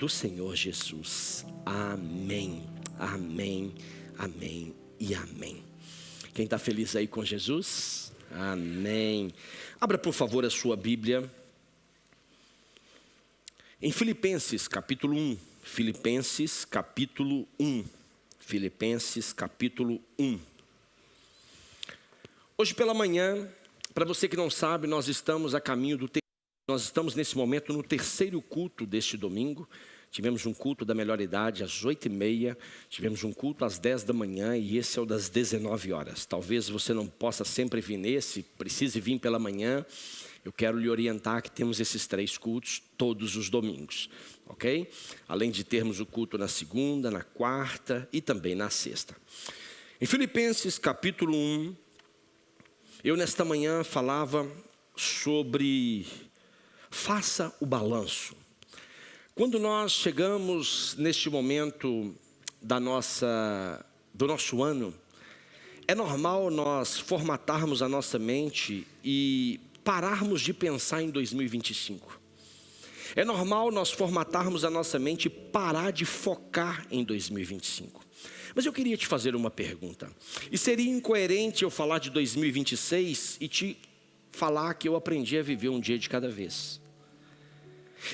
do Senhor Jesus. Amém, amém, amém e amém. Quem está feliz aí com Jesus? Amém. Abra por favor a sua Bíblia em Filipenses capítulo 1. Filipenses capítulo 1. Filipenses capítulo 1. Hoje pela manhã, para você que não sabe, nós estamos a caminho do Nós estamos nesse momento no terceiro culto deste domingo. Tivemos um culto da melhor idade às 8h30, tivemos um culto às 10 da manhã e esse é o das 19 horas. Talvez você não possa sempre vir nesse, precise vir pela manhã. Eu quero lhe orientar que temos esses 3 cultos todos os domingos, ok? Além de termos o culto na segunda, na quarta e também na sexta. Em Filipenses capítulo 1, eu nesta manhã falava sobre faça o balanço. Quando nós chegamos neste momento do nosso ano, é normal nós formatarmos a nossa mente e pararmos de pensar em 2025. É normal nós formatarmos a nossa mente e parar de focar em 2025. Mas eu queria te fazer uma pergunta. E seria incoerente eu falar de 2026 e te falar que eu aprendi a viver um dia de cada vez.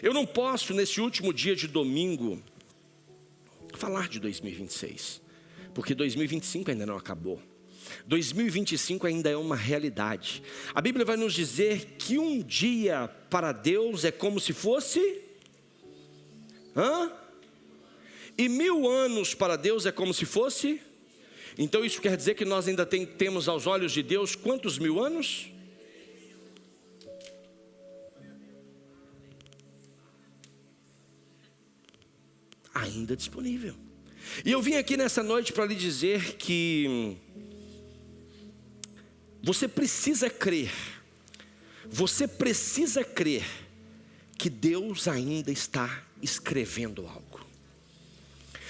Eu não posso, nesse último dia de domingo, falar de 2026, porque 2025 ainda não acabou. 2025 ainda é uma realidade. A Bíblia vai nos dizer que um dia para Deus é como se fosse... E 1000 anos para Deus é como se fosse... Então isso quer dizer que nós ainda temos aos olhos de Deus quantos 1000 anos? Ainda disponível. E eu vim aqui nessa noite para lhe dizer que você precisa crer que Deus ainda está escrevendo algo.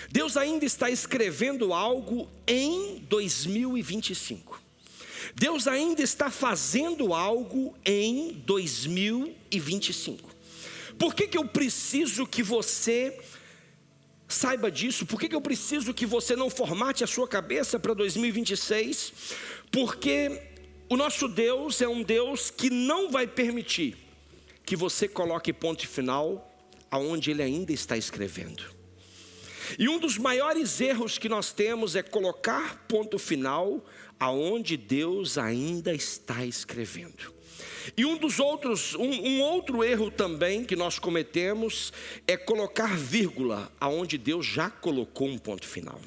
Deus ainda está escrevendo algo em 2025. Deus ainda está fazendo algo em 2025. Por que eu preciso que você saiba disso? Por que eu preciso que você não formate a sua cabeça para 2026? Porque o nosso Deus é um Deus que não vai permitir que você coloque ponto final aonde Ele ainda está escrevendo. E um dos maiores erros que nós temos é colocar ponto final aonde Deus ainda está escrevendo. E um outro erro também que nós cometemos é colocar vírgula aonde Deus já colocou um ponto final.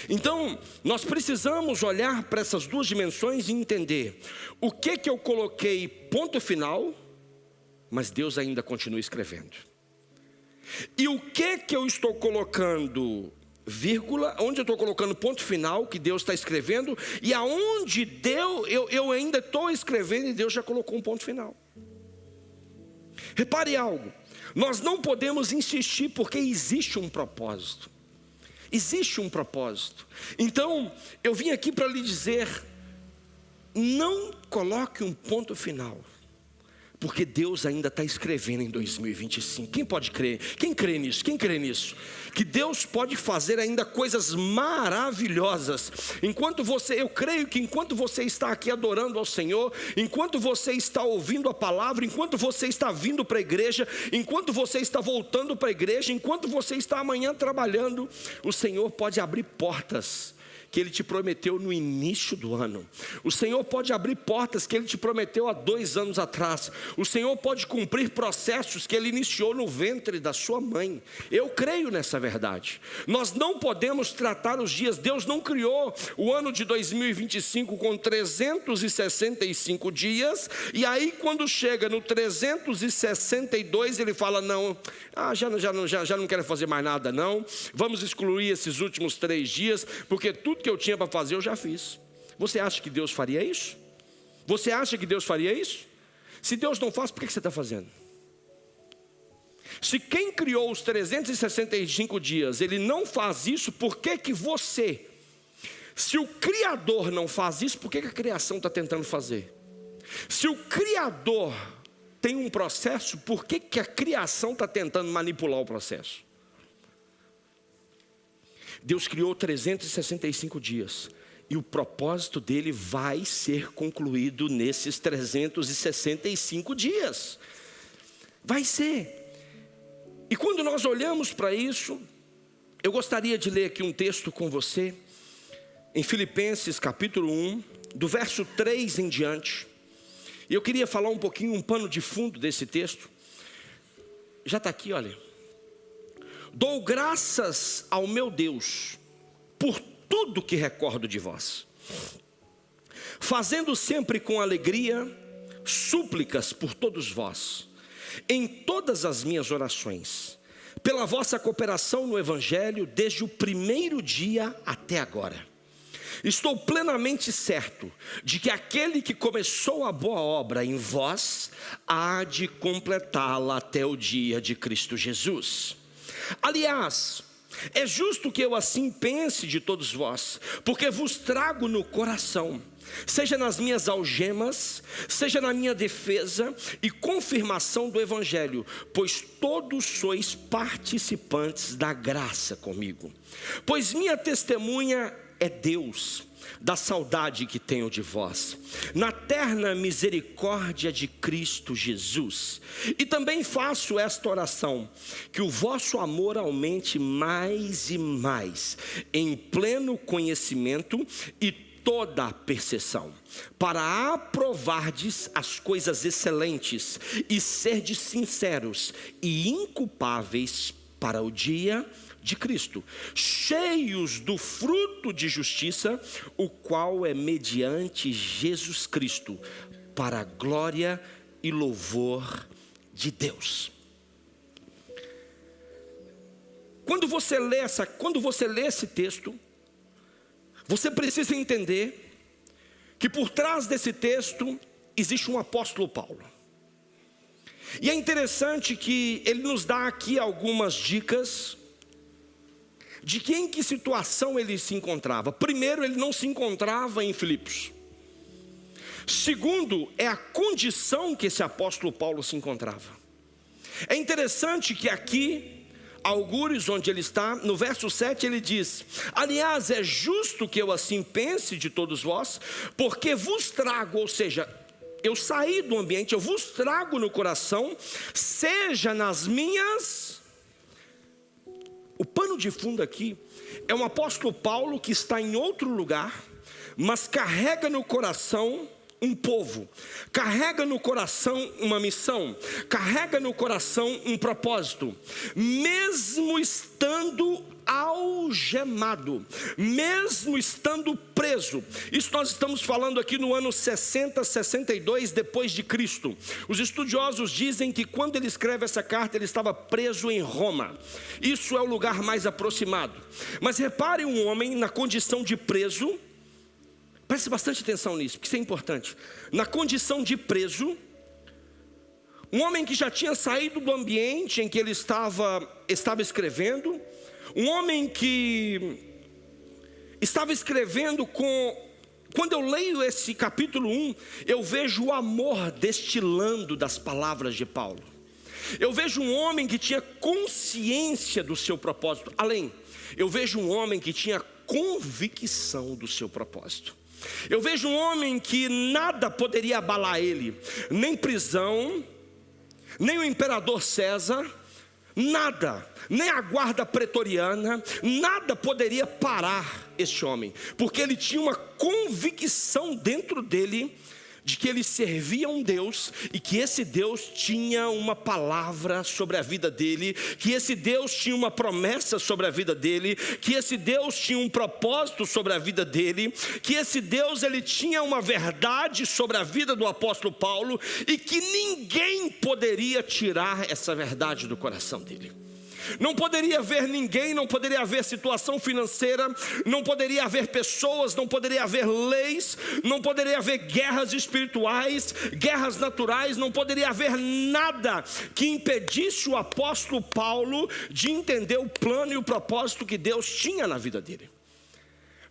Então, nós precisamos olhar para essas duas dimensões e entender o que eu coloquei ponto final, mas Deus ainda continua escrevendo. E o que eu estou colocando vírgula, onde eu estou colocando ponto final, que Deus está escrevendo, e aonde eu ainda estou escrevendo e Deus já colocou um ponto final. Repare algo, nós não podemos insistir porque existe um propósito. Existe um propósito. Então, eu vim aqui para lhe dizer, não coloque um ponto final, porque Deus ainda está escrevendo em 2025. Quem pode crer? Quem crê nisso? Quem crê nisso? Que Deus pode fazer ainda coisas maravilhosas. Eu creio que enquanto você está aqui adorando ao Senhor, enquanto você está ouvindo a palavra, enquanto você está vindo para a igreja, enquanto você está voltando para a igreja, enquanto você está amanhã trabalhando, o Senhor pode abrir portas que Ele te prometeu no início do ano. O Senhor pode abrir portas que Ele te prometeu há 2 anos atrás. O Senhor pode cumprir processos que Ele iniciou no ventre da sua mãe. Eu creio nessa verdade. Nós não podemos tratar os dias. Deus não criou o ano de 2025 com 365 dias. E aí quando chega no 362 Ele fala, já não quero fazer mais nada não. Vamos excluir esses últimos 3 dias, porque tudo que eu tinha para fazer eu já fiz. Você acha que Deus faria isso? Você acha que Deus faria isso? Se Deus não faz, por que você está fazendo? Se quem criou os 365 dias, Ele não faz isso, por que você? Se o Criador não faz isso, por que a criação está tentando fazer? Se o Criador tem um processo, por que a criação está tentando manipular o processo? Deus criou 365 dias. E o propósito dele vai ser concluído nesses 365 dias. Vai ser. E quando nós olhamos para isso, eu gostaria de ler aqui um texto com você, em Filipenses capítulo 1, do verso 3 em diante. E eu queria falar um pouquinho, um pano de fundo desse texto. Já está aqui, olha. Dou graças ao meu Deus, por tudo que recordo de vós, fazendo sempre com alegria, súplicas por todos vós, em todas as minhas orações, pela vossa cooperação no Evangelho, desde o primeiro dia até agora. Estou plenamente certo de que aquele que começou a boa obra em vós, há de completá-la até o dia de Cristo Jesus. Aliás, é justo que eu assim pense de todos vós, porque vos trago no coração, seja nas minhas algemas, seja na minha defesa e confirmação do Evangelho, pois todos sois participantes da graça comigo. Pois minha testemunha é Deus, da saudade que tenho de vós, na terna misericórdia de Cristo Jesus. E também faço esta oração, que o vosso amor aumente mais e mais, em pleno conhecimento e toda a percepção, para aprovardes as coisas excelentes e serdes sinceros e inculpáveis para o dia de Cristo, cheios do fruto de justiça, o qual é mediante Jesus Cristo, para a glória e louvor de Deus. Quando você lê esse texto, você precisa entender que por trás desse texto existe um apóstolo Paulo. E é interessante que ele nos dá aqui algumas dicas de que em que situação ele se encontrava. Primeiro, ele não se encontrava em Filipos. Segundo, é a condição que esse apóstolo Paulo se encontrava. É interessante que aqui, algures onde ele está, no verso 7 ele diz: aliás, é justo que eu assim pense de todos vós, porque vos trago, ou seja, eu saí do ambiente, eu vos trago no coração, seja nas minhas... O pano de fundo aqui é um apóstolo Paulo que está em outro lugar, mas carrega no coração um povo, carrega no coração uma missão, carrega no coração um propósito, mesmo estando algemado, mesmo estando preso. Isso nós estamos falando aqui no ano 60, 62 depois de Cristo. Os estudiosos dizem que quando ele escreve essa carta, ele estava preso em Roma. Isso é o lugar mais aproximado. Mas repare um homem na condição de preso. Preste bastante atenção nisso, porque isso é importante. Na condição de preso, um homem que já tinha saído do ambiente em que ele estava escrevendo, um homem que estava escrevendo quando eu leio esse capítulo 1, eu vejo o amor destilando das palavras de Paulo. Eu vejo um homem que tinha consciência do seu propósito. Além, eu vejo um homem que tinha convicção do seu propósito. Eu vejo um homem que nada poderia abalar ele, nem prisão, nem o imperador César, nada, nem a guarda pretoriana, nada poderia parar este homem, porque ele tinha uma convicção dentro dele de que ele servia a um Deus e que esse Deus tinha uma palavra sobre a vida dele, que esse Deus tinha uma promessa sobre a vida dele, que esse Deus tinha um propósito sobre a vida dele, que esse Deus ele tinha uma verdade sobre a vida do apóstolo Paulo e que ninguém poderia tirar essa verdade do coração dele. Não poderia haver ninguém, não poderia haver situação financeira, não poderia haver pessoas, não poderia haver leis, não poderia haver guerras espirituais, guerras naturais, não poderia haver nada que impedisse o apóstolo Paulo de entender o plano e o propósito que Deus tinha na vida dele.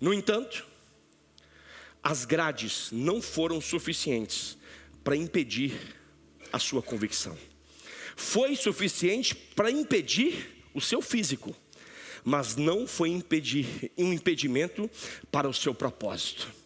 No entanto, as grades não foram suficientes para impedir a sua convicção. Foi suficiente para impedir o seu físico, mas não foi um impedimento para o seu propósito.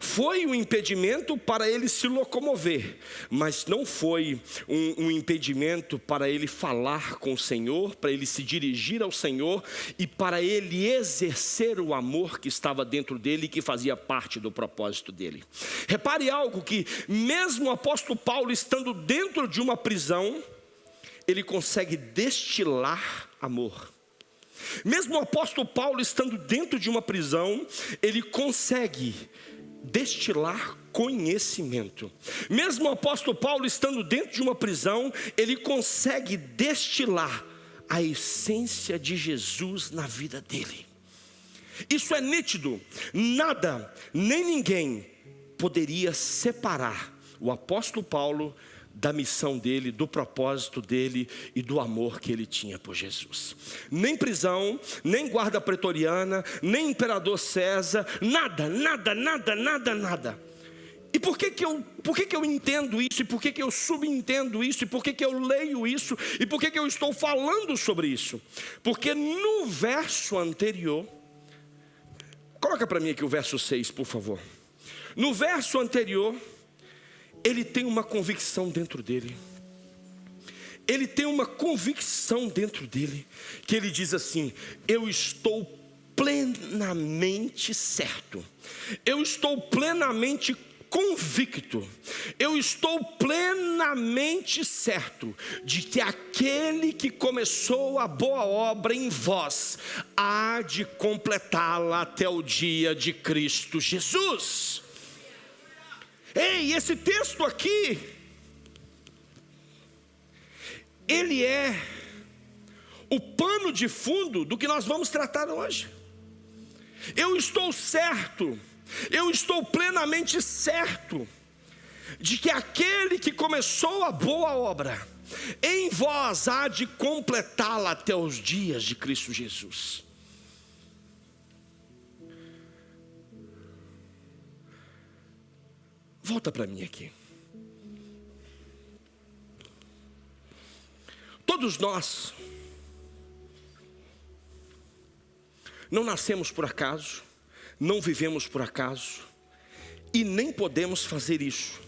Foi um impedimento para ele se locomover, mas não foi um impedimento para ele falar com o Senhor, para ele se dirigir ao Senhor e para ele exercer o amor que estava dentro dele e que fazia parte do propósito dele. Repare algo, que mesmo o apóstolo Paulo estando dentro de uma prisão, ele consegue destilar amor. Mesmo o apóstolo Paulo estando dentro de uma prisão, ele consegue destilar conhecimento. Mesmo o apóstolo Paulo estando dentro de uma prisão, ele consegue destilar a essência de Jesus na vida dele. Isso é nítido. Nada, nem ninguém poderia separar o apóstolo Paulo da missão dele, do propósito dele e do amor que ele tinha por Jesus. Nem prisão, nem guarda pretoriana, nem imperador César, nada. E por que eu entendo isso? E por que eu subentendo isso? E por que eu leio isso? E por que eu estou falando sobre isso? Porque no verso anterior, coloca para mim aqui o verso 6, por favor. No verso anterior, ele tem uma convicção dentro dele. Ele tem uma convicção dentro dele, que ele diz assim: eu estou plenamente certo, eu estou plenamente convicto, eu estou plenamente certo de que aquele que começou a boa obra em vós há de completá-la até o dia de Cristo Jesus. Ei, esse texto aqui, ele é o pano de fundo do que nós vamos tratar hoje. Eu estou certo, eu estou plenamente certo de que aquele que começou a boa obra em vós há de completá-la até os dias de Cristo Jesus. Volta para mim aqui. Todos nós não nascemos por acaso, não vivemos por acaso e nem podemos fazer isso.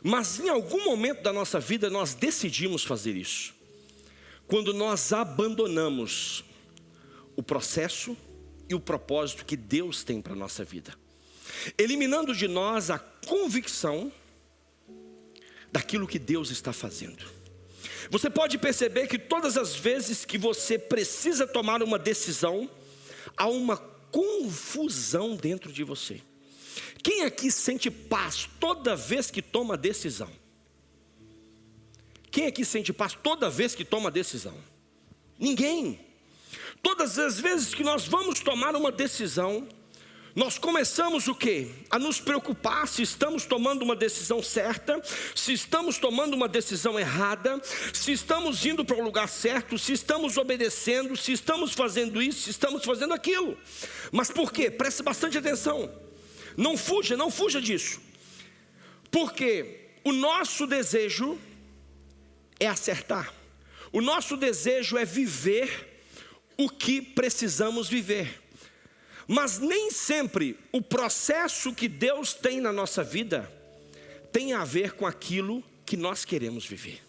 Mas em algum momento da nossa vida nós decidimos fazer isso. Quando nós abandonamos o processo e o propósito que Deus tem para a nossa vida, eliminando de nós a convicção daquilo que Deus está fazendo. Você pode perceber que todas as vezes que você precisa tomar uma decisão, há uma confusão dentro de você. Quem aqui sente paz toda vez que toma decisão? Quem aqui sente paz toda vez que toma decisão? Ninguém. Todas as vezes que nós vamos tomar uma decisão, nós começamos o quê? A nos preocupar se estamos tomando uma decisão certa, se estamos tomando uma decisão errada, se estamos indo para o lugar certo, se estamos obedecendo, se estamos fazendo isso, se estamos fazendo aquilo. Mas por quê? Preste bastante atenção. Não fuja disso. Porque o nosso desejo é acertar. O nosso desejo é viver o que precisamos viver. Mas nem sempre o processo que Deus tem na nossa vida tem a ver com aquilo que nós queremos viver.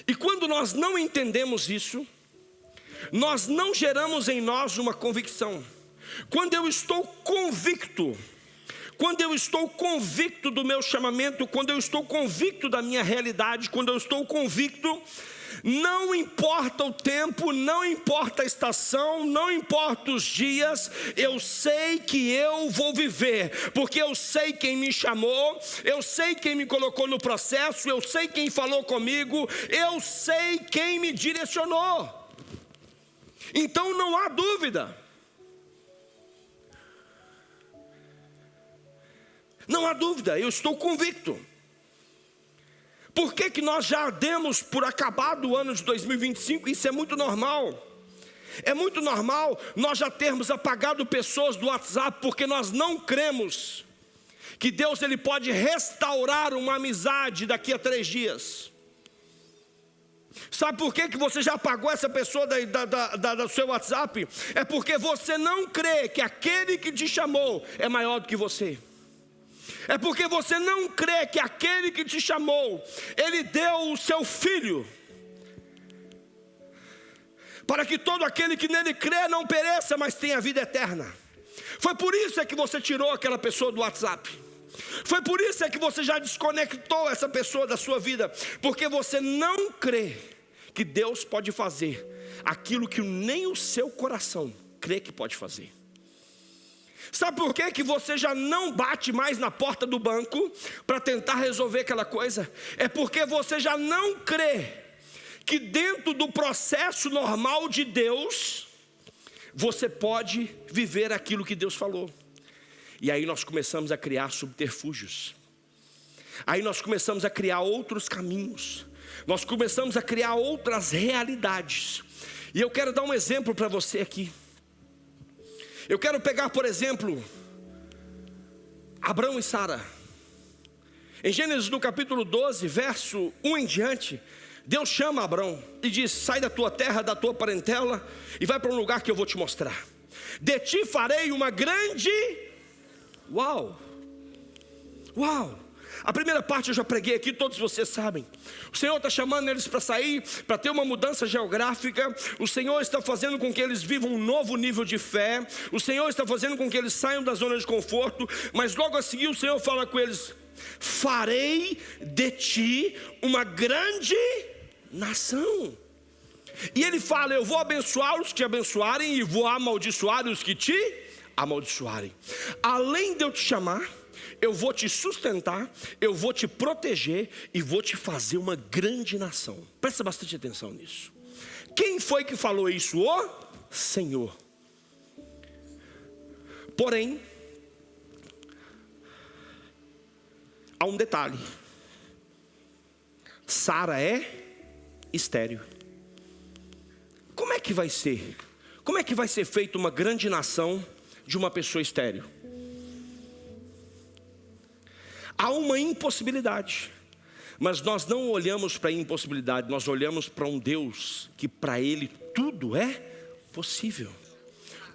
E quando nós não entendemos isso, nós não geramos em nós uma convicção. Quando eu estou convicto do meu chamamento, quando eu estou convicto da minha realidade, quando eu estou convicto, não importa o tempo, não importa a estação, não importa os dias, eu sei que eu vou viver, porque eu sei quem me chamou, eu sei quem me colocou no processo, eu sei quem falou comigo, eu sei quem me direcionou. Então não há dúvida. Não há dúvida, eu estou convicto. Por que nós já demos por acabado o ano de 2025? Isso é muito normal. É muito normal nós já termos apagado pessoas do WhatsApp, porque nós não cremos que Deus ele pode restaurar uma amizade daqui a 3 dias. Sabe por que você já apagou essa pessoa do seu WhatsApp? É porque você não crê que aquele que te chamou é maior do que você. É porque você não crê que aquele que te chamou, ele deu o seu filho, para que todo aquele que nele crê não pereça, mas tenha vida eterna. Foi por isso que você tirou aquela pessoa do WhatsApp. Foi por isso que você já desconectou essa pessoa da sua vida, porque você não crê que Deus pode fazer aquilo que nem o seu coração crê que pode fazer. Sabe por que você já não bate mais na porta do banco para tentar resolver aquela coisa? É porque você já não crê que dentro do processo normal de Deus você pode viver aquilo que Deus falou. E aí nós começamos a criar subterfúgios. Aí nós começamos a criar outros caminhos. Nós começamos a criar outras realidades. E eu quero dar um exemplo para você aqui. Eu quero pegar, por exemplo, Abrão e Sara. Em Gênesis no capítulo 12, verso 1 em diante, Deus chama Abrão e diz: sai da tua terra, da tua parentela, e vai para um lugar que eu vou te mostrar. De ti farei uma grande... Uau! Uau! A primeira parte eu já preguei aqui, todos vocês sabem. O Senhor está chamando eles para sair, para ter uma mudança geográfica. O Senhor está fazendo com que eles vivam um novo nível de fé. O Senhor está fazendo com que eles saiam da zona de conforto. Mas logo a seguir o Senhor fala com eles: farei de ti uma grande nação. E Ele fala: eu vou abençoar os que te abençoarem e vou amaldiçoar os que te amaldiçoarem. Além de eu te chamar, eu vou te sustentar, eu vou te proteger e vou te fazer uma grande nação. Presta bastante atenção nisso. Quem foi que falou isso? O Senhor. Porém, há um detalhe: Sara é estéril. Como é que vai ser? Como é que vai ser feita uma grande nação de uma pessoa estéril? Há uma impossibilidade, mas nós não olhamos para a impossibilidade, nós olhamos para um Deus que para Ele tudo é possível.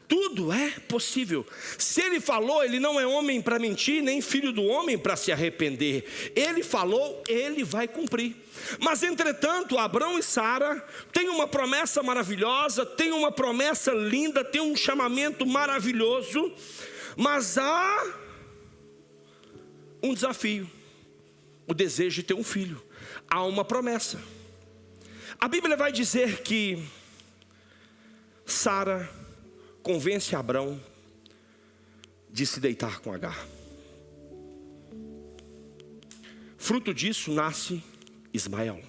Tudo é possível. Se Ele falou, Ele não é homem para mentir, nem filho do homem para se arrepender. Ele falou, Ele vai cumprir. Mas entretanto, Abrão e Sara têm uma promessa maravilhosa, têm uma promessa linda, têm um chamamento maravilhoso, mas há um desafio: o desejo de ter um filho. Há uma promessa. A Bíblia vai dizer que Sara convence Abrão de se deitar com Agar. Fruto disso nasce Ismael.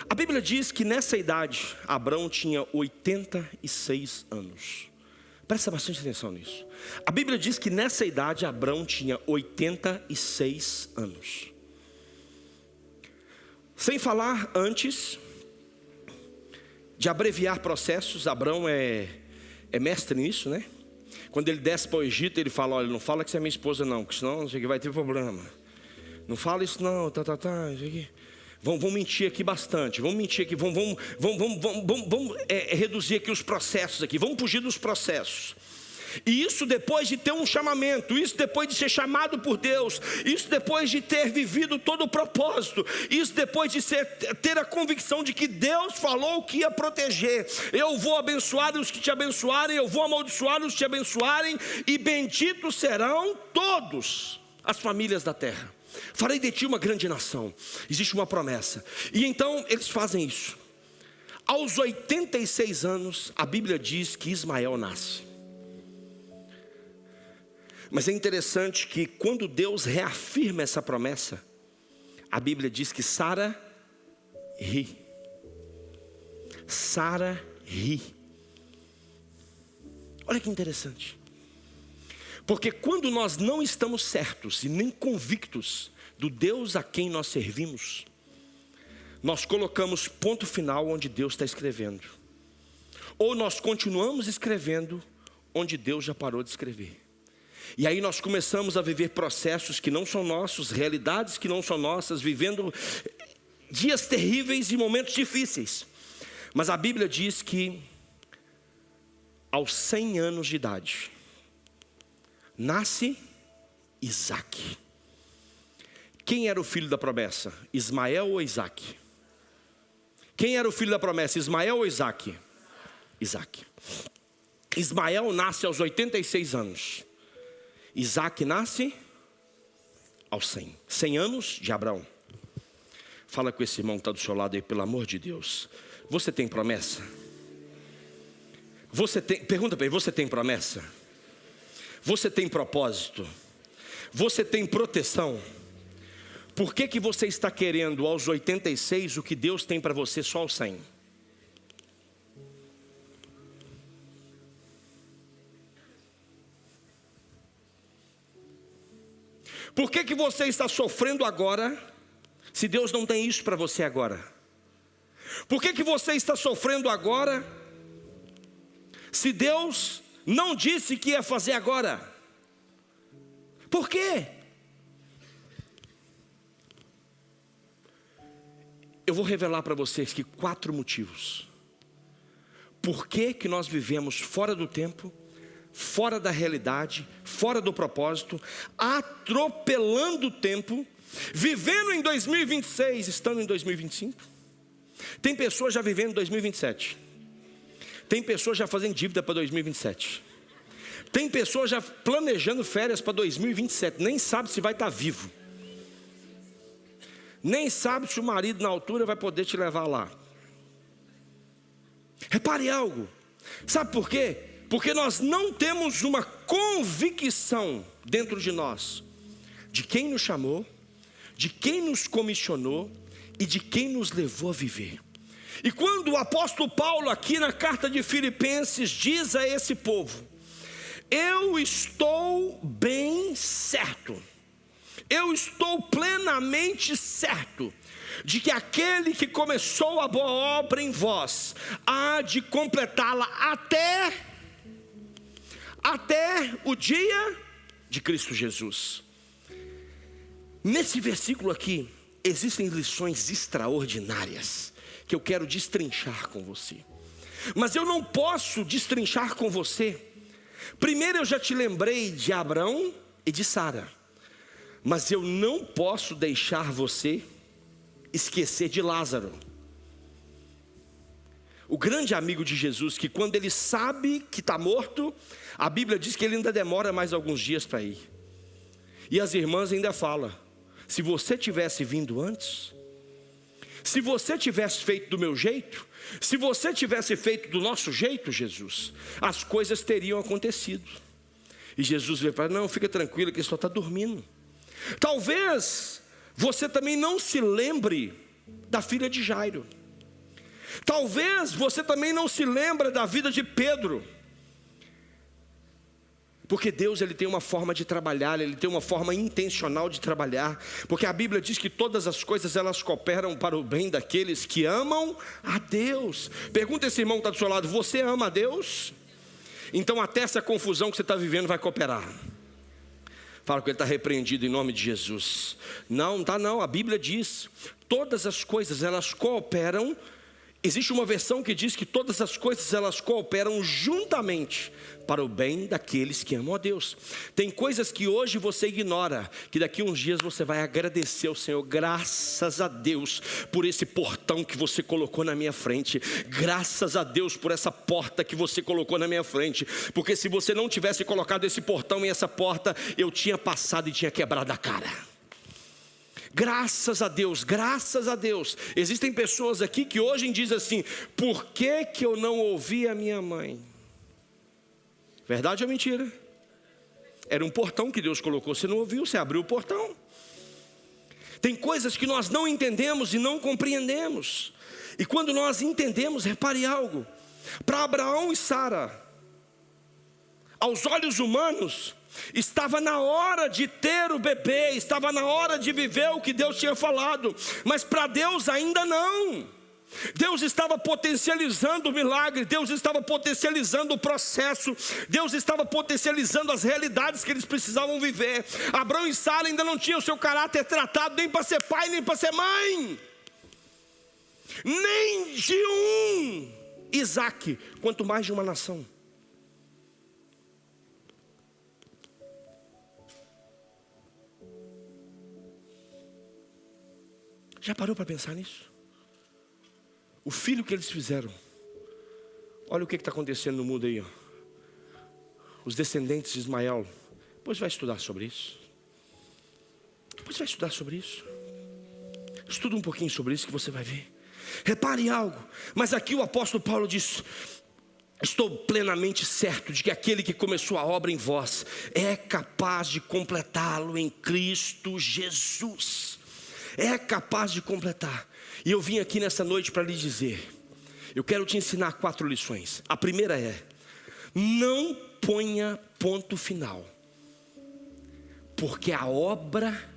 A Bíblia diz que nessa idade Abrão tinha 86 anos. Presta bastante atenção nisso. A Bíblia diz que nessa idade Abrão tinha 86 anos. Sem falar antes de abreviar processos, Abrão é mestre nisso, né? Quando ele desce para o Egito, ele fala: olha, não fala que você é minha esposa não, porque senão isso aqui vai ter problema. Não fala isso não, isso aqui. Vamos mentir aqui bastante, vamos mentir aqui, vamos reduzir aqui os processos aqui, vamos fugir dos processos. E isso depois de ter um chamamento, isso depois de ser chamado por Deus, isso depois de ter vivido todo o propósito, isso depois de ter a convicção de que Deus falou que ia proteger. Eu vou abençoar os que te abençoarem, eu vou amaldiçoar os que te abençoarem, e benditos serão todos as famílias da terra. Farei de ti uma grande nação. Existe uma promessa. E então eles fazem isso. Aos 86 anos, a Bíblia diz que Ismael nasce. Mas é interessante que quando Deus reafirma essa promessa, a Bíblia diz que Sara ri. Sara ri. Olha que interessante. Porque quando nós não estamos certos e nem convictos do Deus a quem nós servimos, nós colocamos ponto final onde Deus está escrevendo. Ou nós continuamos escrevendo onde Deus já parou de escrever. E aí nós começamos a viver processos que não são nossos, realidades que não são nossas, vivendo dias terríveis e momentos difíceis. Mas a Bíblia diz que aos 100 anos de idade, nasce Isaque. Quem era o filho da promessa? Ismael ou Isaque? Quem era o filho da promessa? Ismael ou Isaque? Isaque. Ismael nasce aos 86 anos. Isaque nasce aos 100. 100 anos de Abraão. Fala com esse irmão que está do seu lado aí, pelo amor de Deus. Você tem promessa? Pergunta para ele, você tem promessa? Você tem propósito? Você tem proteção? Por que você está querendo aos 86 o que Deus tem para você só aos 100? Por que você está sofrendo agora, se Deus não tem isso para você agora? Por que você está sofrendo agora, se Deus não disse que ia fazer agora? Por quê? Eu vou revelar para vocês que 4 motivos. Por que nós vivemos fora do tempo, fora da realidade, fora do propósito, atropelando o tempo, vivendo em 2026, estando em 2025. Tem pessoas já vivendo em 2027. Tem pessoas já fazendo dívida para 2027. Tem pessoas já planejando férias para 2027. Nem sabe se vai estar vivo. Nem sabe se o marido na altura vai poder te levar lá. Repare algo. Sabe por quê? Porque nós não temos uma convicção dentro de nós de quem nos chamou, de quem nos comissionou e de quem nos levou a viver. E quando o apóstolo Paulo aqui na carta de Filipenses diz a esse povo: eu estou bem certo, eu estou plenamente certo de que aquele que começou a boa obra em vós há de completá-la até o dia de Cristo Jesus. Nesse versículo aqui existem lições extraordinárias que eu quero destrinchar com você. Mas eu não posso destrinchar com você. Primeiro eu já te lembrei de Abraão e de Sara, mas eu não posso deixar você esquecer de Lázaro, o grande amigo de Jesus, que quando ele sabe que está morto, a Bíblia diz que ele ainda demora mais alguns dias para ir. E as irmãs ainda falam: se você tivesse vindo antes, se você tivesse feito do meu jeito, se você tivesse feito do nosso jeito, Jesus, as coisas teriam acontecido. E Jesus veio para: não, fica tranquilo que ele só está dormindo. Talvez você também não se lembre da filha de Jairo. Talvez você também não se lembre da vida de Pedro. Porque Deus, ele tem uma forma de trabalhar, ele tem uma forma intencional de trabalhar. Porque a Bíblia diz que todas as coisas elas cooperam para o bem daqueles que amam a Deus. Pergunta esse irmão que está do seu lado: você ama a Deus? Então até essa confusão que você está vivendo vai cooperar. Fala que ele está repreendido em nome de Jesus. Não, tá não, a Bíblia diz: todas as coisas elas cooperam. Existe uma versão que diz que todas as coisas elas cooperam juntamente para o bem daqueles que amam a Deus. Tem coisas que hoje você ignora, que daqui a uns dias você vai agradecer ao Senhor. Graças a Deus por esse portão que você colocou na minha frente. Graças a Deus por essa porta que você colocou na minha frente. Porque se você não tivesse colocado esse portão e essa porta, eu tinha passado e tinha quebrado a cara. Graças a Deus, graças a Deus. Existem pessoas aqui que hoje dizem assim: por que eu não ouvi a minha mãe? Verdade ou mentira? Era um portão que Deus colocou, você não ouviu, você abriu o portão. Tem coisas que nós não entendemos e não compreendemos. E quando nós entendemos, repare algo: para Abraão e Sara, aos olhos humanos, estava na hora de ter o bebê, estava na hora de viver o que Deus tinha falado. Mas para Deus ainda não. Deus estava potencializando o milagre, Deus estava potencializando o processo, Deus estava potencializando as realidades que eles precisavam viver. Abraão e Sara ainda não tinham o seu caráter tratado, nem para ser pai, nem para ser mãe, nem de um Isaac, quanto mais de uma nação. Já parou para pensar nisso? O filho que eles fizeram. Olha o que está acontecendo no mundo aí, ó. Os descendentes de Ismael. Depois vai estudar sobre isso. Estuda um pouquinho sobre isso que você vai ver. Repare em algo. Mas aqui o apóstolo Paulo diz: estou plenamente certo de que aquele que começou a obra em vós é capaz de completá-lo em Cristo Jesus. É capaz de completar. E eu vim aqui nessa noite para lhe dizer: eu quero te ensinar 4 lições. A primeira é: não ponha ponto final, porque a obra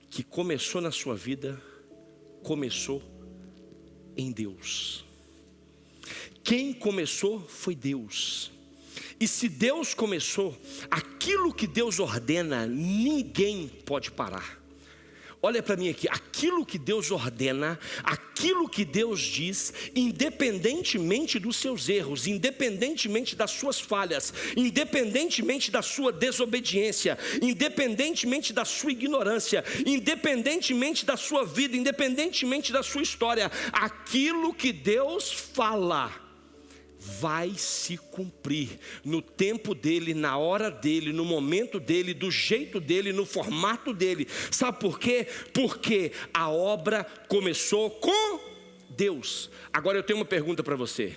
que começou na sua vida começou em Deus. Quem começou foi Deus. E se Deus começou, aquilo que Deus ordena, ninguém pode parar. Olha para mim aqui, aquilo que Deus ordena, aquilo que Deus diz, independentemente dos seus erros, independentemente das suas falhas, independentemente da sua desobediência, independentemente da sua ignorância, independentemente da sua vida, independentemente da sua história, aquilo que Deus fala vai se cumprir no tempo dele, na hora dele, no momento dele, do jeito dele, no formato dele. Sabe por quê? Porque a obra começou com Deus. Agora eu tenho uma pergunta para você: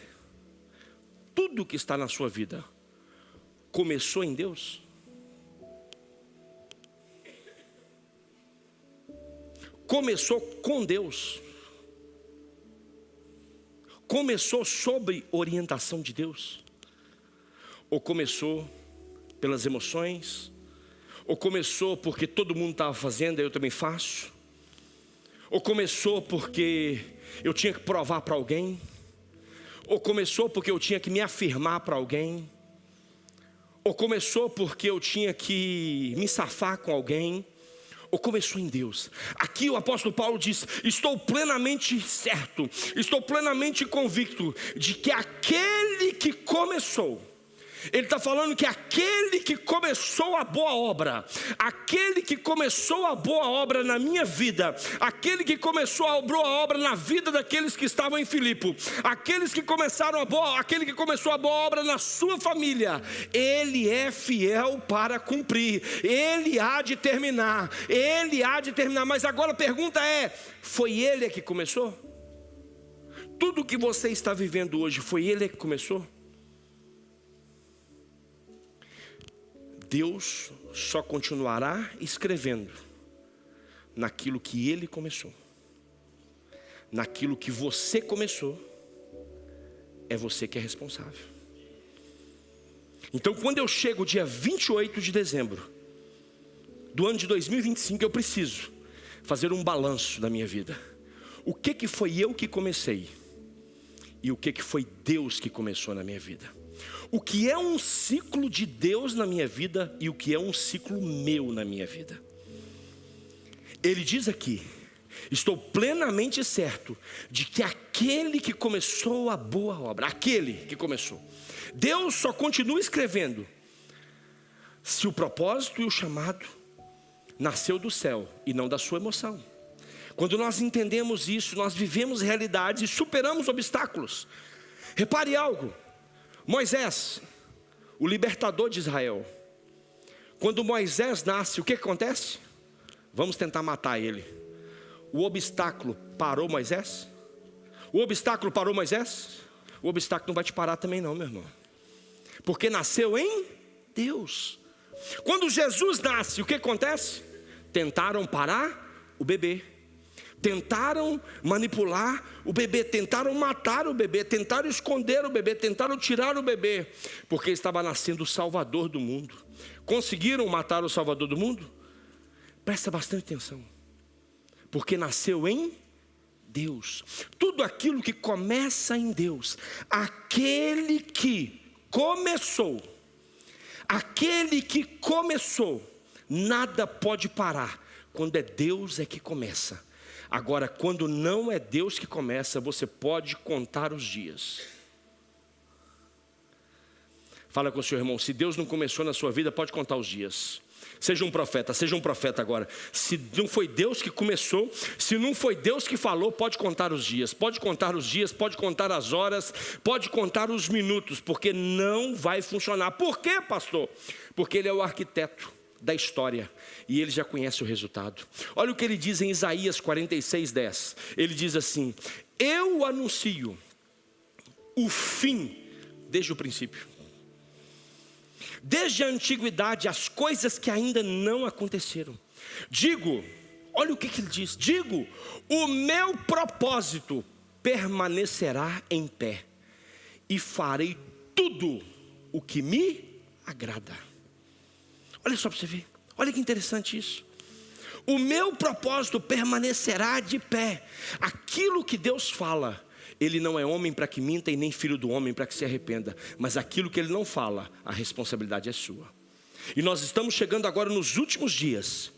tudo que está na sua vida começou em Deus? Começou com Deus? Começou sob orientação de Deus? Ou começou pelas emoções? Ou começou porque todo mundo estava fazendo, eu também faço? Ou começou porque eu tinha que provar para alguém? Ou começou porque eu tinha que me afirmar para alguém? Ou começou porque eu tinha que me safar com alguém? Ou começou em Deus? Aqui o apóstolo Paulo diz: estou plenamente certo, estou plenamente convicto de que aquele que começou, ele está falando que aquele que começou a boa obra, aquele que começou a boa obra na minha vida, aquele que começou a boa obra na vida daqueles que estavam em Filipe, aquele que começou a boa obra na sua família, ele é fiel para cumprir, ele há de terminar. Mas agora a pergunta é: foi ele que começou? Tudo que você está vivendo hoje, foi ele que começou? Deus só continuará escrevendo naquilo que Ele começou. Naquilo que você começou, é você que é responsável. Então, quando eu chego dia 28 de dezembro do ano de 2025, eu preciso fazer um balanço da minha vida. O que foi eu que comecei? E o que foi Deus que começou na minha vida? O que é um ciclo de Deus na minha vida e o que é um ciclo meu na minha vida? Ele diz aqui: estou plenamente certo de que aquele que começou a boa obra, aquele que começou, Deus só continua escrevendo se o propósito e o chamado nasceu do céu e não da sua emoção. Quando nós entendemos isso, nós vivemos realidades e superamos obstáculos. Repare algo: Moisés, o libertador de Israel, quando Moisés nasce, o que acontece? Vamos tentar matar ele. O obstáculo parou Moisés? O obstáculo parou Moisés? O obstáculo não vai te parar também não, meu irmão, porque nasceu em Deus. Quando Jesus nasce, o que acontece? Tentaram parar o bebê, tentaram manipular o bebê, tentaram matar o bebê, tentaram esconder o bebê, tentaram tirar o bebê, porque estava nascendo o Salvador do mundo. Conseguiram matar o Salvador do mundo? Presta bastante atenção. porque nasceu em Deus. Tudo aquilo que começa em Deus, aquele que começou, nada pode parar. Quando é Deus é que começa. Agora, quando não é Deus que começa, você pode contar os dias. Fala com o seu irmão, se Deus não começou na sua vida, pode contar os dias. Seja um profeta agora. Se não foi Deus que começou, se não foi Deus que falou, pode contar os dias. Pode contar os dias, pode contar as horas, pode contar os minutos, porque não vai funcionar. Por quê, pastor? Porque Ele é o arquiteto da história e Ele já conhece o resultado. Olha o que Ele diz em Isaías 46:10. Ele diz assim: eu anuncio o fim desde o princípio. Desde a antiguidade, as coisas que ainda não aconteceram. Digo, olha o que ele diz. Digo, o meu propósito permanecerá em pé, e farei tudo o que me agrada. Olha só para você ver, olha que interessante isso. O meu propósito permanecerá de pé. Aquilo que Deus fala, Ele não é homem para que minta e nem filho do homem para que se arrependa. Mas aquilo que Ele não fala, a responsabilidade é sua. E nós estamos chegando agora nos últimos dias.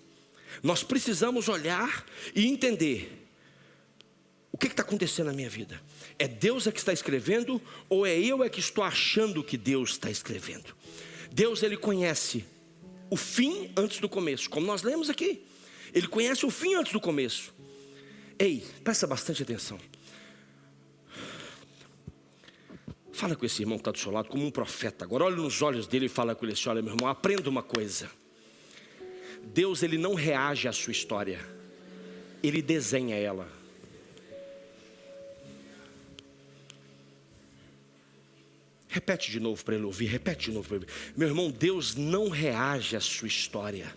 Nós precisamos olhar e entender: o que está acontecendo na minha vida? É Deus que está escrevendo, ou é eu que estou achando que Deus está escrevendo? Deus, Ele conhece o fim antes do começo, como nós lemos aqui. Ele conhece o fim antes do começo. Ei, presta bastante atenção. Fala com esse irmão que está do seu lado como um profeta. Agora olha nos olhos dele e fala com ele assim: olha, meu irmão, aprenda uma coisa. Deus, Ele não reage à sua história, Ele desenha ela. Repete de novo para ele ouvir, repete de novo para ele. Meu irmão, Deus não reage à sua história,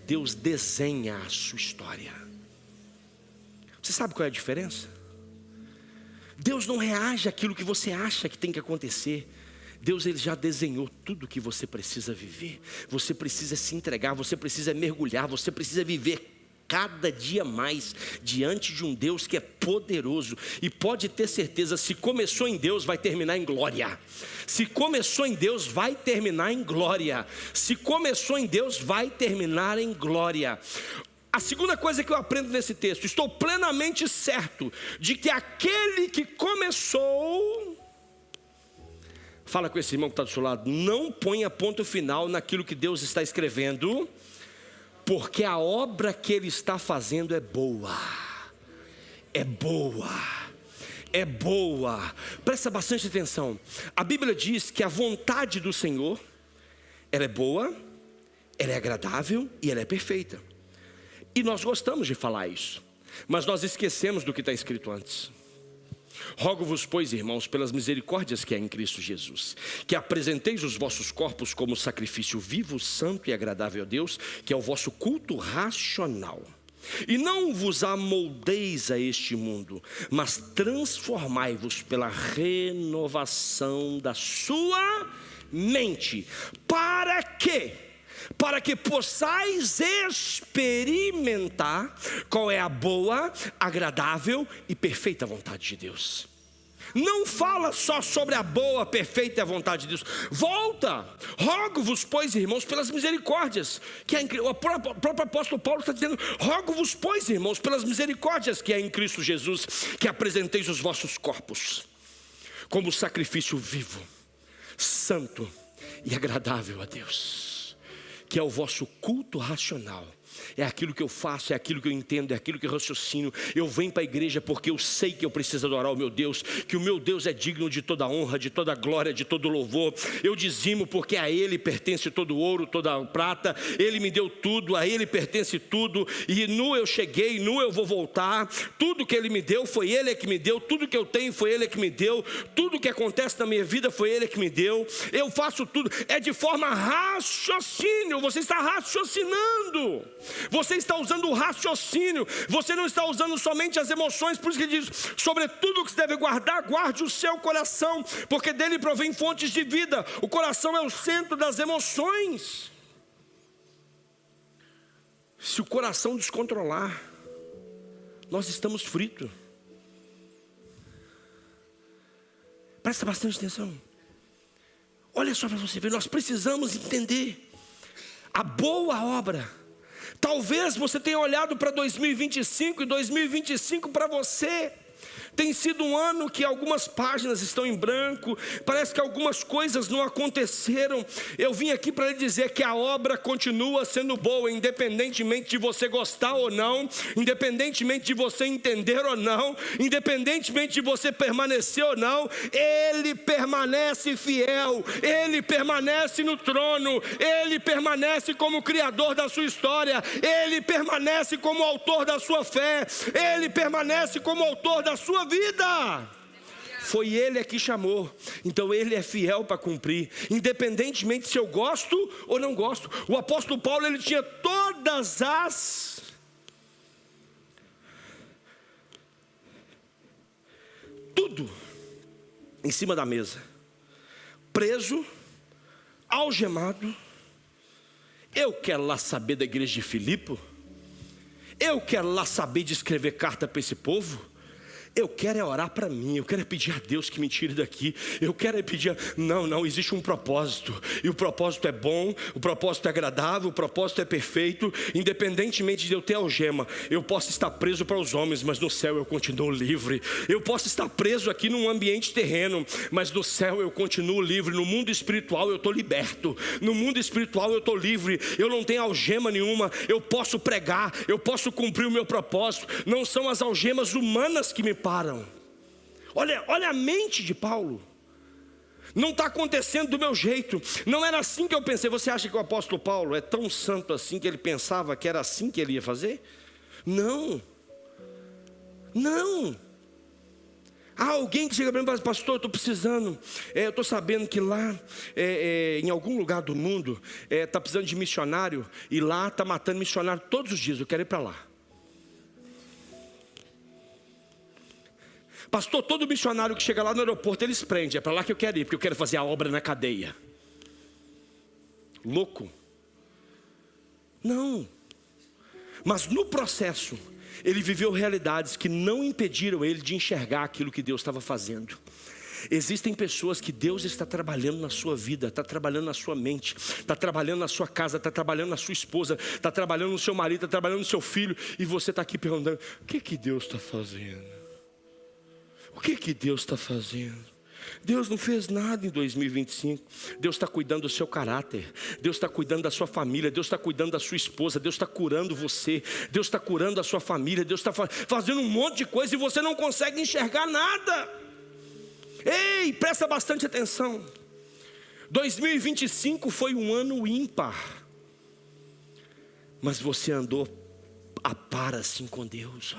Deus desenha a sua história. Você sabe qual é a diferença? Deus não reage àquilo que você acha que tem que acontecer. Deus, Ele já desenhou tudo que você precisa viver. Você precisa se entregar, você precisa mergulhar, você precisa viver cada dia mais diante de um Deus que é poderoso. E pode ter certeza, se começou em Deus, vai terminar em glória. Se começou em Deus, vai terminar em glória. Se começou em Deus, vai terminar em glória. A segunda coisa que eu aprendo nesse texto: estou plenamente certo de que aquele que começou... Fala com esse irmão que está do seu lado: não ponha ponto final naquilo que Deus está escrevendo, porque a obra que Ele está fazendo é boa. É boa. É boa. Presta bastante atenção. A Bíblia diz que a vontade do Senhor, ela é boa, ela é agradável e ela é perfeita. E nós gostamos de falar isso, mas nós esquecemos do que está escrito antes. Rogo-vos, pois, irmãos, pelas misericórdias que há em Cristo Jesus, que apresenteis os vossos corpos como sacrifício vivo, santo e agradável a Deus, que é o vosso culto racional. E não vos amoldeis a este mundo, mas transformai-vos pela renovação da sua mente. Para quê? Para que possais experimentar qual é a boa, agradável e perfeita vontade de Deus. Não fala só sobre a boa, perfeita vontade de Deus. Volta, rogo-vos, pois, irmãos, pelas misericórdias que há em Cristo. O próprio apóstolo Paulo está dizendo: rogo-vos, pois, irmãos, pelas misericórdias que há em Cristo Jesus, que apresenteis os vossos corpos como sacrifício vivo, santo e agradável a Deus, que é o vosso culto racional. É aquilo que eu faço, é aquilo que eu entendo, é aquilo que eu raciocino. Eu venho para a igreja porque eu sei que eu preciso adorar o meu Deus, que o meu Deus é digno de toda honra, de toda glória, de todo louvor. Eu dizimo porque a Ele pertence todo ouro, toda prata. Ele me deu tudo, a Ele pertence tudo. E nu eu cheguei, nu eu vou voltar. Tudo que Ele me deu foi Ele que me deu. Tudo que eu tenho foi Ele que me deu. Tudo que acontece na minha vida foi Ele que me deu. Eu faço tudo, é de forma raciocínio. Você está raciocinando. Você está usando o raciocínio. Você não está usando somente as emoções. Por isso que ele diz: sobre tudo que se deve guardar, guarde o seu coração, porque dele provém fontes de vida. O coração é o centro das emoções. Se o coração descontrolar, nós estamos fritos. Presta bastante atenção. Olha só para você ver, nós precisamos entender a boa obra. Talvez você tenha olhado para 2025 e 2025 para você tem sido um ano que algumas páginas estão em branco, parece que algumas coisas não aconteceram. Eu vim aqui para lhe dizer que a obra continua sendo boa, independentemente de você gostar ou não, independentemente de você entender ou não, independentemente de você permanecer ou não. Ele permanece fiel, Ele permanece no trono, Ele permanece como Criador da sua história, Ele permanece como autor da sua fé, Ele permanece como autor da sua vida. Foi Ele que chamou, então Ele é fiel para cumprir, independentemente se eu gosto ou não gosto. O apóstolo Paulo, ele tinha todas as tudo em cima da mesa, preso, algemado. Eu quero lá saber da igreja de Filipe, eu quero lá saber de escrever carta para esse povo. Eu quero é orar para mim, eu quero é pedir a Deus que me tire daqui, eu quero é pedir, não, existe um propósito, e o propósito é bom, o propósito é agradável, o propósito é perfeito. Independentemente de eu ter algema, eu posso estar preso para os homens, mas no céu eu continuo livre. Eu posso estar preso aqui num ambiente terreno, mas no céu eu continuo livre. No mundo espiritual eu estou liberto, no mundo espiritual eu estou livre, eu não tenho algema nenhuma, eu posso pregar, eu posso cumprir o meu propósito. Não são as algemas humanas que me param. Olha a mente de Paulo. Não está acontecendo do meu jeito, não era assim que eu pensei. Você acha que o apóstolo Paulo é tão santo assim que ele pensava que era assim que ele ia fazer? Não. Há alguém que chega para mim e fala: pastor, eu estou precisando, eu estou sabendo que lá em algum lugar do mundo está precisando de missionário, e lá está matando missionário todos os dias, eu quero ir para lá. Pastor, todo missionário que chega lá no aeroporto, eles prendem. É para lá que eu quero ir, porque eu quero fazer a obra na cadeia. Louco? Não. Mas no processo, ele viveu realidades que não impediram ele de enxergar aquilo que Deus estava fazendo. Existem pessoas que Deus está trabalhando na sua vida, está trabalhando na sua mente, está trabalhando na sua casa, está trabalhando na sua esposa, está trabalhando no seu marido, está trabalhando no seu filho, e você está aqui perguntando: o que Deus está fazendo? O que Deus está fazendo? Deus não fez nada em 2025. Deus está cuidando do seu caráter, Deus está cuidando da sua família, Deus está cuidando da sua esposa, Deus está curando você, Deus está curando a sua família, Deus está fazendo um monte de coisa e você não consegue enxergar nada. Ei, presta bastante atenção. 2025 foi um ano ímpar, mas você andou a par assim com Deus.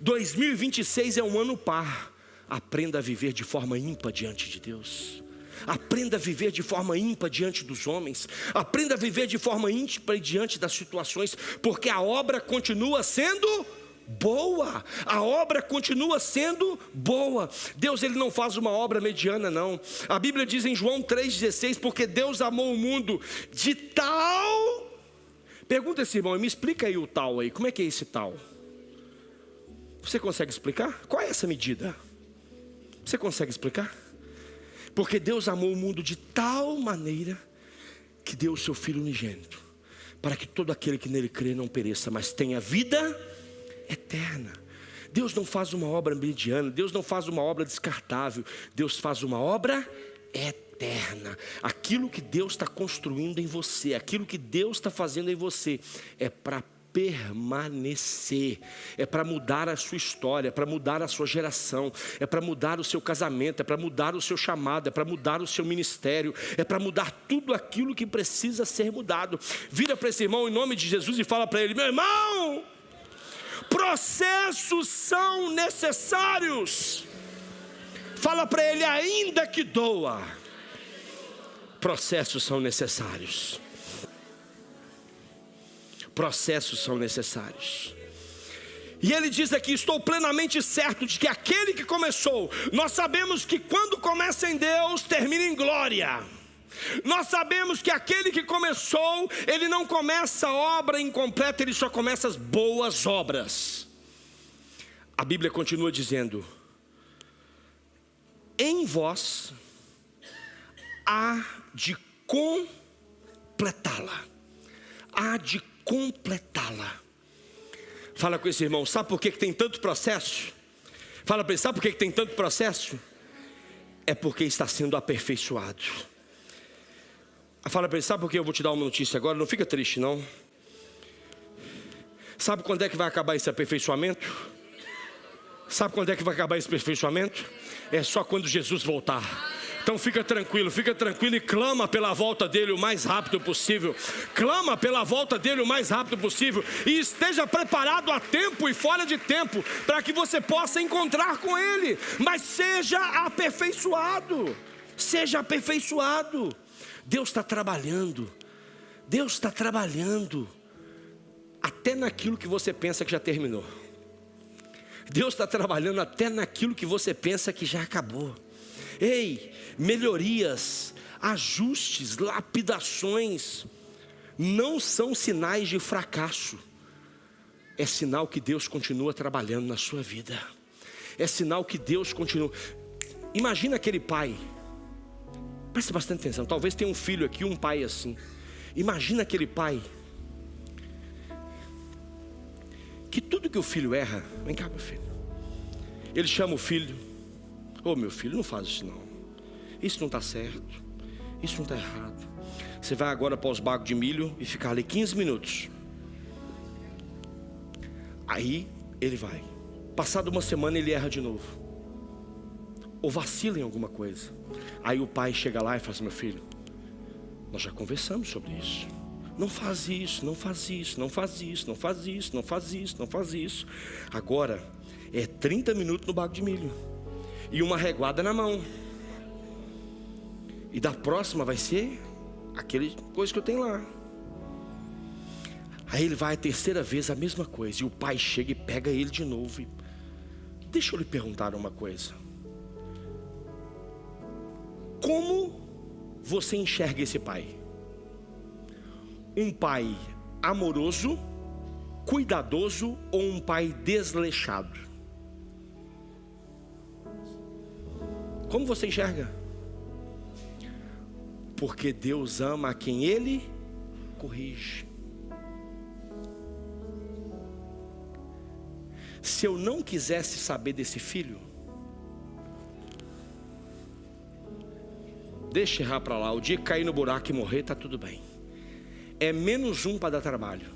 2026 é um ano par. Aprenda a viver de forma ímpar diante de Deus. Aprenda a viver de forma ímpar diante dos homens. Aprenda a viver de forma ímpar diante das situações, porque a obra continua sendo boa. A obra continua sendo boa. Deus, Ele não faz uma obra mediana, não. A Bíblia diz em João 3,16: porque Deus amou o mundo de tal... Pergunta esse irmão, me explica aí o tal aí. Como é que é esse tal? Você consegue explicar? Qual é essa medida? Você consegue explicar? Porque Deus amou o mundo de tal maneira que deu o seu Filho unigênito, para que todo aquele que nele crê não pereça, mas tenha vida eterna. Deus não faz uma obra mediana, Deus não faz uma obra descartável, Deus faz uma obra eterna. Aquilo que Deus está construindo em você, aquilo que Deus está fazendo em você, é para permanecer, é para mudar a sua história, é para mudar a sua geração, é para mudar o seu casamento, é para mudar o seu chamado, é para mudar o seu ministério, é para mudar tudo aquilo que precisa ser mudado. Vira para esse irmão em nome de Jesus e fala para ele: meu irmão, processos são necessários. Fala para ele: ainda que doa, processos são necessários. Processos são necessários. E ele diz aqui: estou plenamente certo de que aquele que começou, nós sabemos que quando começa em Deus, termina em glória. Nós sabemos que aquele que começou, ele não começa a obra incompleta, ele só começa as boas obras. A Bíblia continua dizendo: em vós há de completá-la. Há de completá-la. Fala com esse irmão: sabe por que tem tanto processo? Fala para ele: sabe por que tem tanto processo? É porque está sendo aperfeiçoado. Fala para ele: sabe por que eu vou te dar uma notícia agora? Não fica triste não. Sabe quando é que vai acabar esse aperfeiçoamento? Sabe quando é que vai acabar esse aperfeiçoamento? É só quando Jesus voltar. Então fica tranquilo e clama pela volta dele o mais rápido possível. Clama pela volta dele o mais rápido possível. E esteja preparado a tempo e fora de tempo, para que você possa encontrar com ele. Mas seja aperfeiçoado. Seja aperfeiçoado. Deus está trabalhando. Deus está trabalhando. Até naquilo que você pensa que já terminou. Deus está trabalhando até naquilo que você pensa que já acabou. Ei, melhorias, ajustes, lapidações não são sinais de fracasso. É sinal que Deus continua trabalhando na sua vida. É sinal que Deus continua. Imagina aquele pai. Preste bastante atenção. Talvez tenha um filho aqui, um pai assim. Imagina aquele pai que tudo que o filho erra, vem cá meu filho, ele chama o filho: ô meu filho, não faz isso não, isso não está certo, isso não está errado, você vai agora para os bagos de milho e ficar ali 15 minutos. Aí ele vai, passada uma semana ele erra de novo, ou vacila em alguma coisa. Aí o pai chega lá e fala assim: meu filho, nós já conversamos sobre isso, não faz isso, não faz isso, não faz isso, não faz isso, não faz isso, não faz isso. Agora é 30 minutos no bago de milho e uma reguada na mão. E da próxima vai ser aquele coisa que eu tenho lá. Aí ele vai a terceira vez a mesma coisa. E o pai chega e pega ele de novo. Deixa eu lhe perguntar uma coisa. Como você enxerga esse pai? Um pai amoroso, cuidadoso ou um pai desleixado? Como você enxerga? Porque Deus ama a quem Ele corrige. Se eu não quisesse saber desse filho, deixa errar para lá. O dia que cair no buraco e morrer, está tudo bem. É menos um para dar trabalho.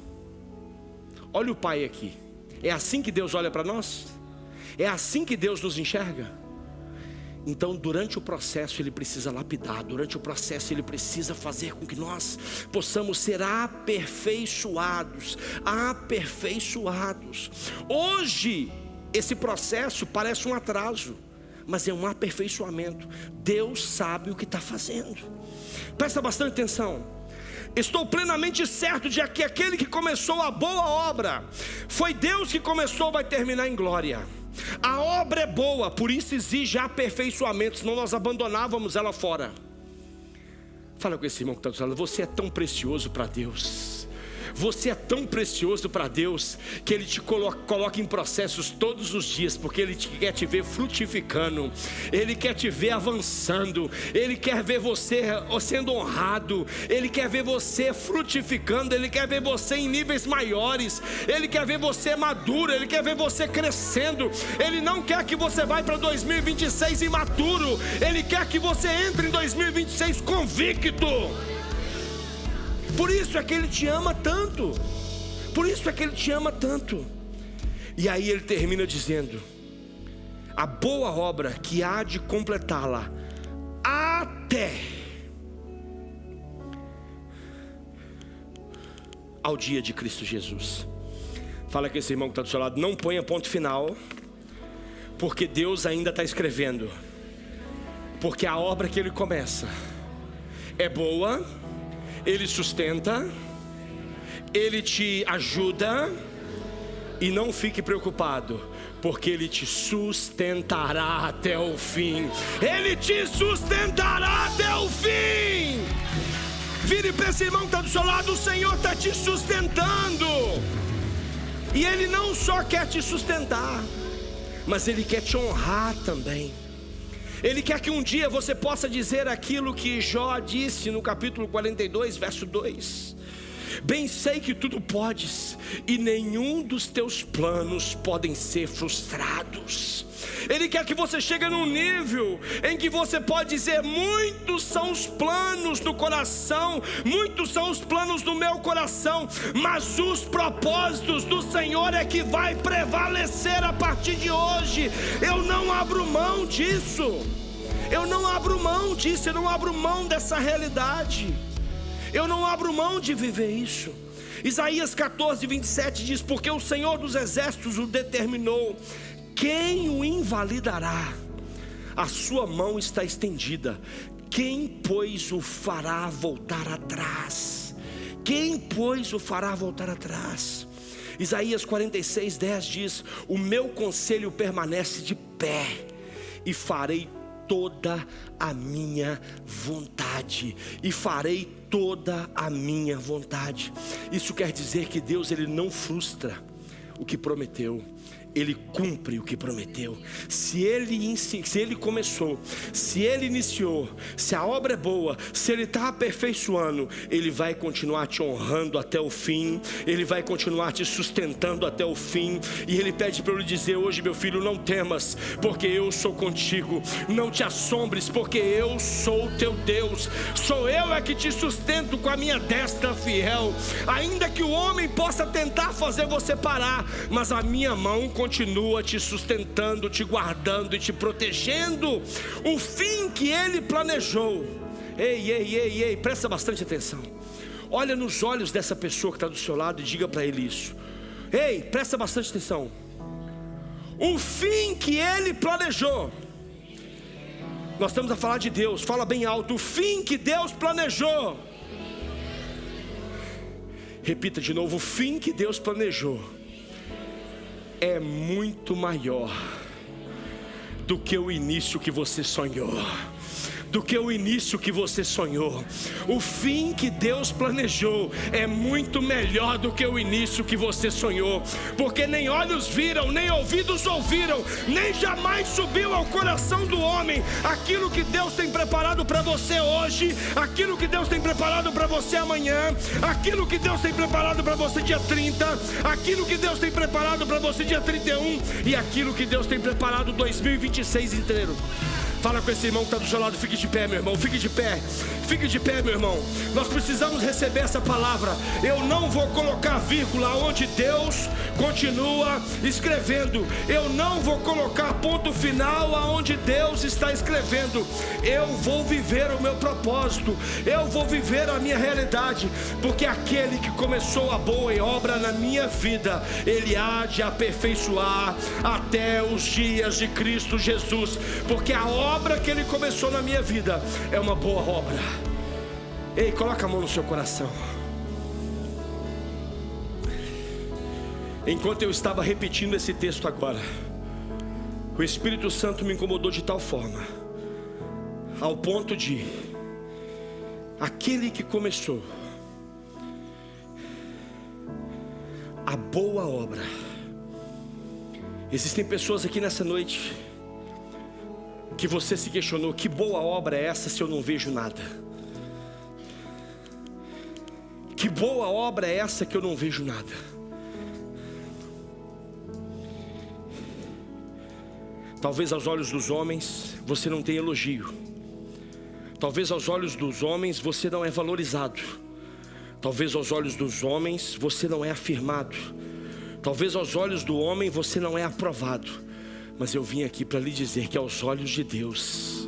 Olha o pai aqui. É assim que Deus olha para nós? É assim que Deus nos enxerga? Então durante o processo Ele precisa lapidar. Durante o processo Ele precisa fazer com que nós possamos ser aperfeiçoados. Aperfeiçoados. Hoje esse processo parece um atraso, mas é um aperfeiçoamento. Deus sabe o que está fazendo. Presta bastante atenção. Estou plenamente certo de que aquele que começou a boa obra, foi Deus que começou, vai terminar em glória. A obra é boa, por isso exige aperfeiçoamento, senão nós abandonávamos ela fora. Fala com esse irmão que está dizendo: você é tão precioso para Deus. Você é tão precioso para Deus que Ele te coloca em processos todos os dias, porque Ele quer te ver frutificando, Ele quer te ver avançando, Ele quer ver você sendo honrado, Ele quer ver você frutificando, Ele quer ver você em níveis maiores, Ele quer ver você maduro, Ele quer ver você crescendo. Ele não quer que você vá para 2026 imaturo, Ele quer que você entre em 2026 convicto. Por isso é que Ele te ama tanto. Por isso é que Ele te ama tanto. E aí Ele termina dizendo: a boa obra que há de completá-la até ao dia de Cristo Jesus. Fala com esse irmão que está do seu lado: não ponha ponto final, porque Deus ainda está escrevendo. Porque a obra que Ele começa é boa, Ele sustenta, Ele te ajuda. E não fique preocupado, porque Ele te sustentará até o fim. Ele te sustentará até o fim. Vire para esse irmão que está do seu lado: o Senhor está te sustentando. E Ele não só quer te sustentar, mas Ele quer te honrar também. Ele quer que um dia você possa dizer aquilo que Jó disse no capítulo 42, verso 2: bem sei que tudo podes, e nenhum dos teus planos podem ser frustrados. Ele quer que você chegue num nível em que você pode dizer: muitos são os planos do coração, muitos são os planos do meu coração, mas os propósitos do Senhor é que vai prevalecer a partir de hoje. Eu não abro mão disso, eu não abro mão disso, eu não abro mão dessa realidade, eu não abro mão de viver isso. Isaías 14, 27 diz: porque o Senhor dos exércitos o determinou, quem o invalidará? A sua mão está estendida, quem pois o fará voltar atrás? Quem pois o fará voltar atrás? Isaías 46, 10 diz: o meu conselho permanece de pé, e farei toda a minha vontade, e farei toda a minha vontade. Isso quer dizer que Deus, Ele não frustra o que prometeu, Ele cumpre o que prometeu. Se Ele começou, se Ele iniciou, se a obra é boa, se Ele está aperfeiçoando, Ele vai continuar te honrando até o fim, Ele vai continuar te sustentando até o fim. E Ele pede para eu lhe dizer hoje: meu filho, não temas, porque eu sou contigo. Não te assombres, porque eu sou o teu Deus. Sou eu é que te sustento com a minha destra fiel. Ainda que o homem possa tentar fazer você parar, mas a minha mão continua te sustentando, te guardando e te protegendo. O fim que Ele planejou. Ei, presta bastante atenção. Olha nos olhos dessa pessoa que está do seu lado e diga para ele isso. Ei, presta bastante atenção. O fim que Ele planejou. Nós estamos a falar de Deus, fala bem alto: o fim que Deus planejou. Repita de novo: o fim que Deus planejou é muito maior do que o início que você sonhou. Do que o início que você sonhou. O fim que Deus planejou é muito melhor do que o início que você sonhou. Porque nem olhos viram, nem ouvidos ouviram, nem jamais subiu ao coração do homem aquilo que Deus tem preparado para você hoje, aquilo que Deus tem preparado para você amanhã, aquilo que Deus tem preparado para você dia 30, aquilo que Deus tem preparado para você dia 31 e aquilo que Deus tem preparado 2026 inteiro. Fala com esse irmão que está do seu lado: fique de pé, meu irmão, fique de pé. Fique de pé, meu irmão. Nós precisamos receber essa palavra. Eu não vou colocar vírgula onde Deus continua escrevendo. Eu não vou colocar ponto final aonde Deus está escrevendo. Eu vou viver o meu propósito, eu vou viver a minha realidade, porque aquele que começou a boa obra na minha vida, Ele há de aperfeiçoar até os dias de Cristo Jesus. Porque a obra que Ele começou na minha vida é uma boa obra. Ei, coloca a mão no seu coração. Enquanto eu estava repetindo esse texto agora, o Espírito Santo me incomodou de tal forma, ao ponto de aquele que começou a boa obra. Existem pessoas aqui nessa noite que você se questionou: que boa obra é essa se eu não vejo nada? Que boa obra é essa que eu não vejo nada? Talvez aos olhos dos homens você não tenha elogio. Talvez aos olhos dos homens você não é valorizado. Talvez aos olhos dos homens você não é afirmado. Talvez aos olhos do homem você não é aprovado. Mas eu vim aqui para lhe dizer que aos olhos de Deus,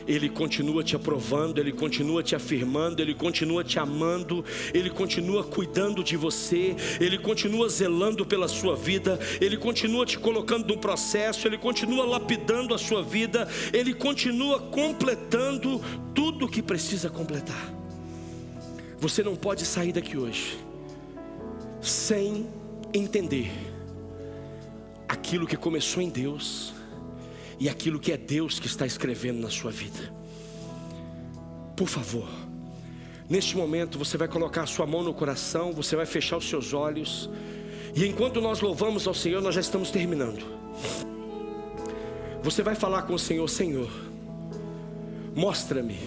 Ele continua te aprovando, Ele continua te afirmando, Ele continua te amando, Ele continua cuidando de você, Ele continua zelando pela sua vida, Ele continua te colocando no processo, Ele continua lapidando a sua vida, Ele continua completando tudo o que precisa completar. Você não pode sair daqui hoje sem entender aquilo que começou em Deus e aquilo que é Deus que está escrevendo na sua vida. Por favor, Neste momento você vai colocar a sua mão no coração, você vai fechar os seus olhos, e enquanto nós louvamos ao Senhor, nós já estamos terminando. Você vai falar com o Senhor: Senhor, mostra-me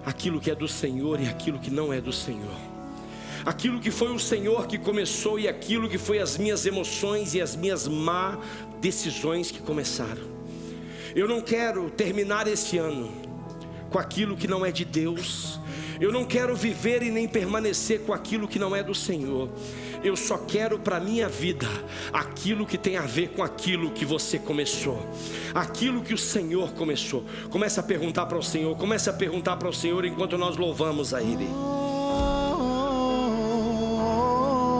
aquilo que é do Senhor e aquilo que não é do Senhor, aquilo que foi o Senhor que começou e aquilo que foi as minhas emoções e as minhas má decisões que começaram. Eu não quero terminar esse ano com aquilo que não é de Deus. Eu não quero viver e nem permanecer com aquilo que não é do Senhor. Eu só quero para a minha vida aquilo que tem a ver com aquilo que você começou, aquilo que o Senhor começou. Comece a perguntar para o Senhor, comece a perguntar para o Senhor enquanto nós louvamos a Ele.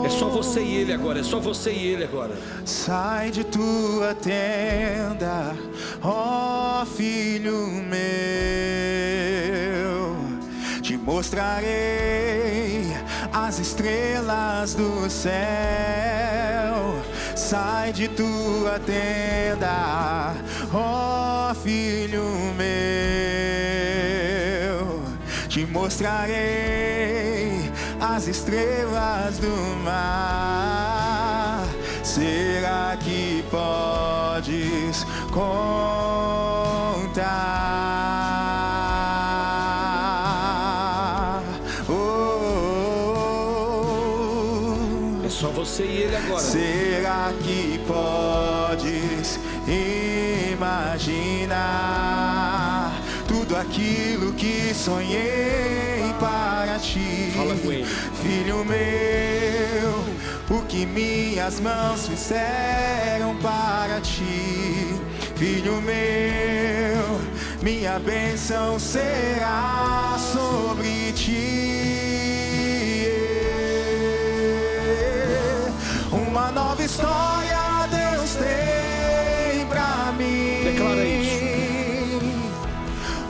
É só você e Ele agora, é só você e Ele agora. Sai de tua tenda, ó filho meu, te mostrarei as estrelas do céu. Sai de tua tenda, ó filho meu, te mostrarei as estrelas do mar. Será que podes contar? É só você e Ele agora. Será que podes imaginar tudo aquilo que sonhei para ti? Fala com Ele. Filho meu, o que minhas mãos fizeram para ti. Filho meu, minha bênção será sobre ti. Uma nova história Deus tem pra mim. Declara isso.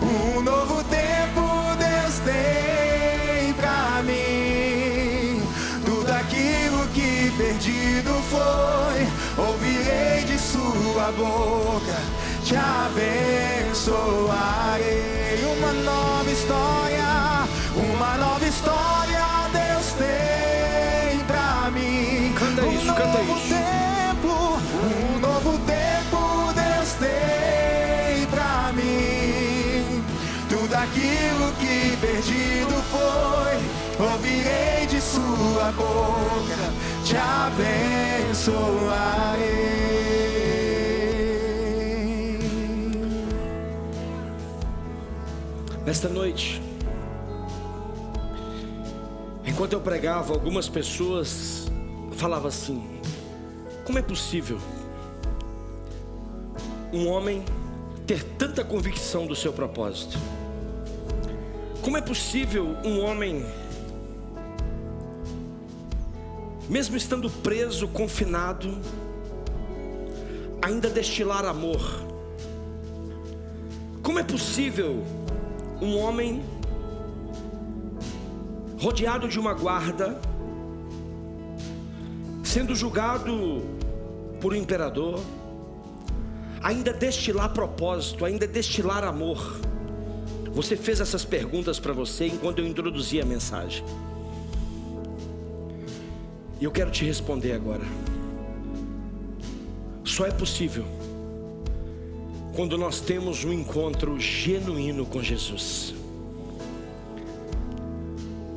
Um novo tempo Deus tem pra mim. Tudo aquilo que perdido foi, ouvirei de sua boca, te abençoarei. Uma nova história Deus tem pra mim. Canta isso, canta isso. Um novo tempo Deus tem pra mim. Tudo aquilo que perdido foi, ouvirei de sua boca, te abençoarei. Nesta noite, enquanto eu pregava, algumas pessoas falavam assim: como é possível um homem ter tanta convicção do seu propósito? Como é possível um homem, mesmo estando preso, confinado, ainda destilar amor? Como é possível um homem rodeado de uma guarda, sendo julgado por um imperador, ainda destilar propósito, ainda destilar amor? Você fez essas perguntas para você enquanto eu introduzi a mensagem, e eu quero te responder agora. Só é possível quando nós temos um encontro genuíno com Jesus.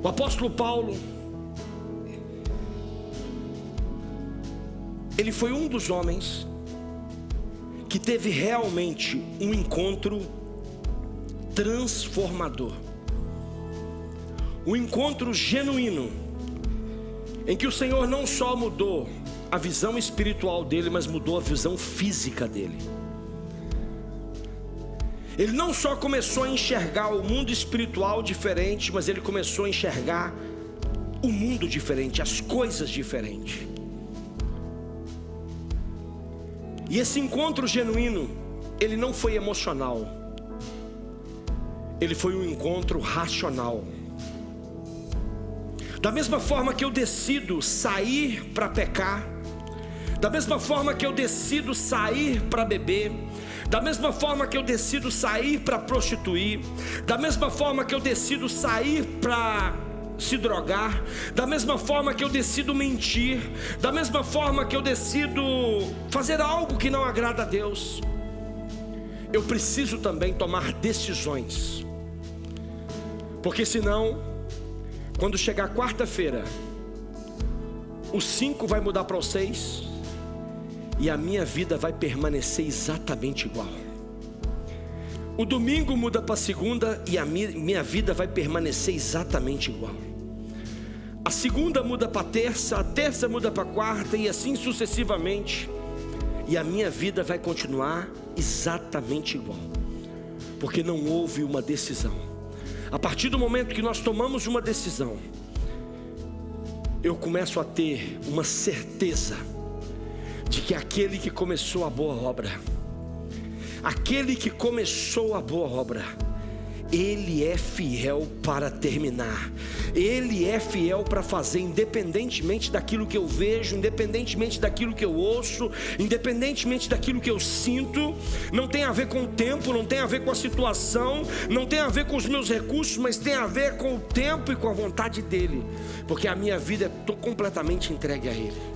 O apóstolo Paulo, ele foi um dos homens que teve realmente um encontro transformador, um encontro genuíno, em que o Senhor não só mudou a visão espiritual dele, mas mudou a visão física dele. Ele não só começou a enxergar o mundo espiritual diferente, mas ele começou a enxergar o mundo diferente, as coisas diferentes. E esse encontro genuíno, ele não foi emocional, ele foi um encontro racional. Da mesma forma que eu decido sair para pecar, da mesma forma que eu decido sair para beber, da mesma forma que eu decido sair para prostituir, da mesma forma que eu decido sair para se drogar, da mesma forma que eu decido mentir, da mesma forma que eu decido fazer algo que não agrada a Deus, eu preciso também tomar decisões, porque senão, quando chegar quarta-feira, o 5 vai mudar para o 6 e a minha vida vai permanecer exatamente igual. O domingo muda para a segunda e a minha vida vai permanecer exatamente igual. A segunda muda para a terça muda para a quarta e assim sucessivamente. E a minha vida vai continuar exatamente igual, porque não houve uma decisão. A partir do momento que nós tomamos uma decisão, eu começo a ter uma certeza de que aquele que começou a boa obra, Ele é fiel para terminar. Ele é fiel para fazer, independentemente daquilo que eu vejo, independentemente daquilo que eu ouço, independentemente daquilo que eu sinto. Não tem a ver com o tempo, não tem a ver com a situação, não tem a ver com os meus recursos, mas tem a ver com o tempo e com a vontade dEle, porque a minha vida é completamente entregue a Ele.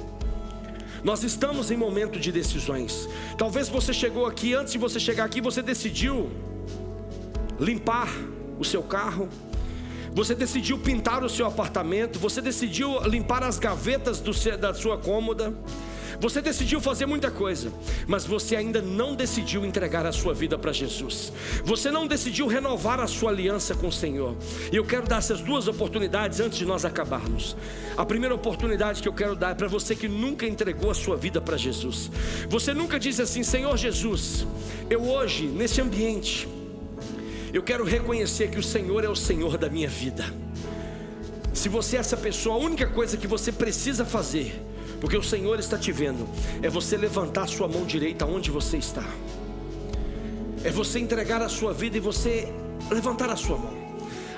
Nós estamos em momento de decisões. Talvez você chegou aqui, antes de você chegar aqui, você decidiu limpar o seu carro, você decidiu pintar o seu apartamento, você decidiu limpar as gavetas da sua cômoda, você decidiu fazer muita coisa, mas você ainda não decidiu entregar a sua vida para Jesus. Você não decidiu renovar a sua aliança com o Senhor. E eu quero dar essas duas oportunidades antes de nós acabarmos. A primeira oportunidade que eu quero dar é para você que nunca entregou a sua vida para Jesus. Você nunca disse assim: Senhor Jesus, eu hoje, nesse ambiente, eu quero reconhecer que o Senhor é o Senhor da minha vida. Se você é essa pessoa, a única coisa que você precisa fazer, porque o Senhor está te vendo, é você levantar a sua mão direita onde você está. É você entregar a sua vida e você levantar a sua mão.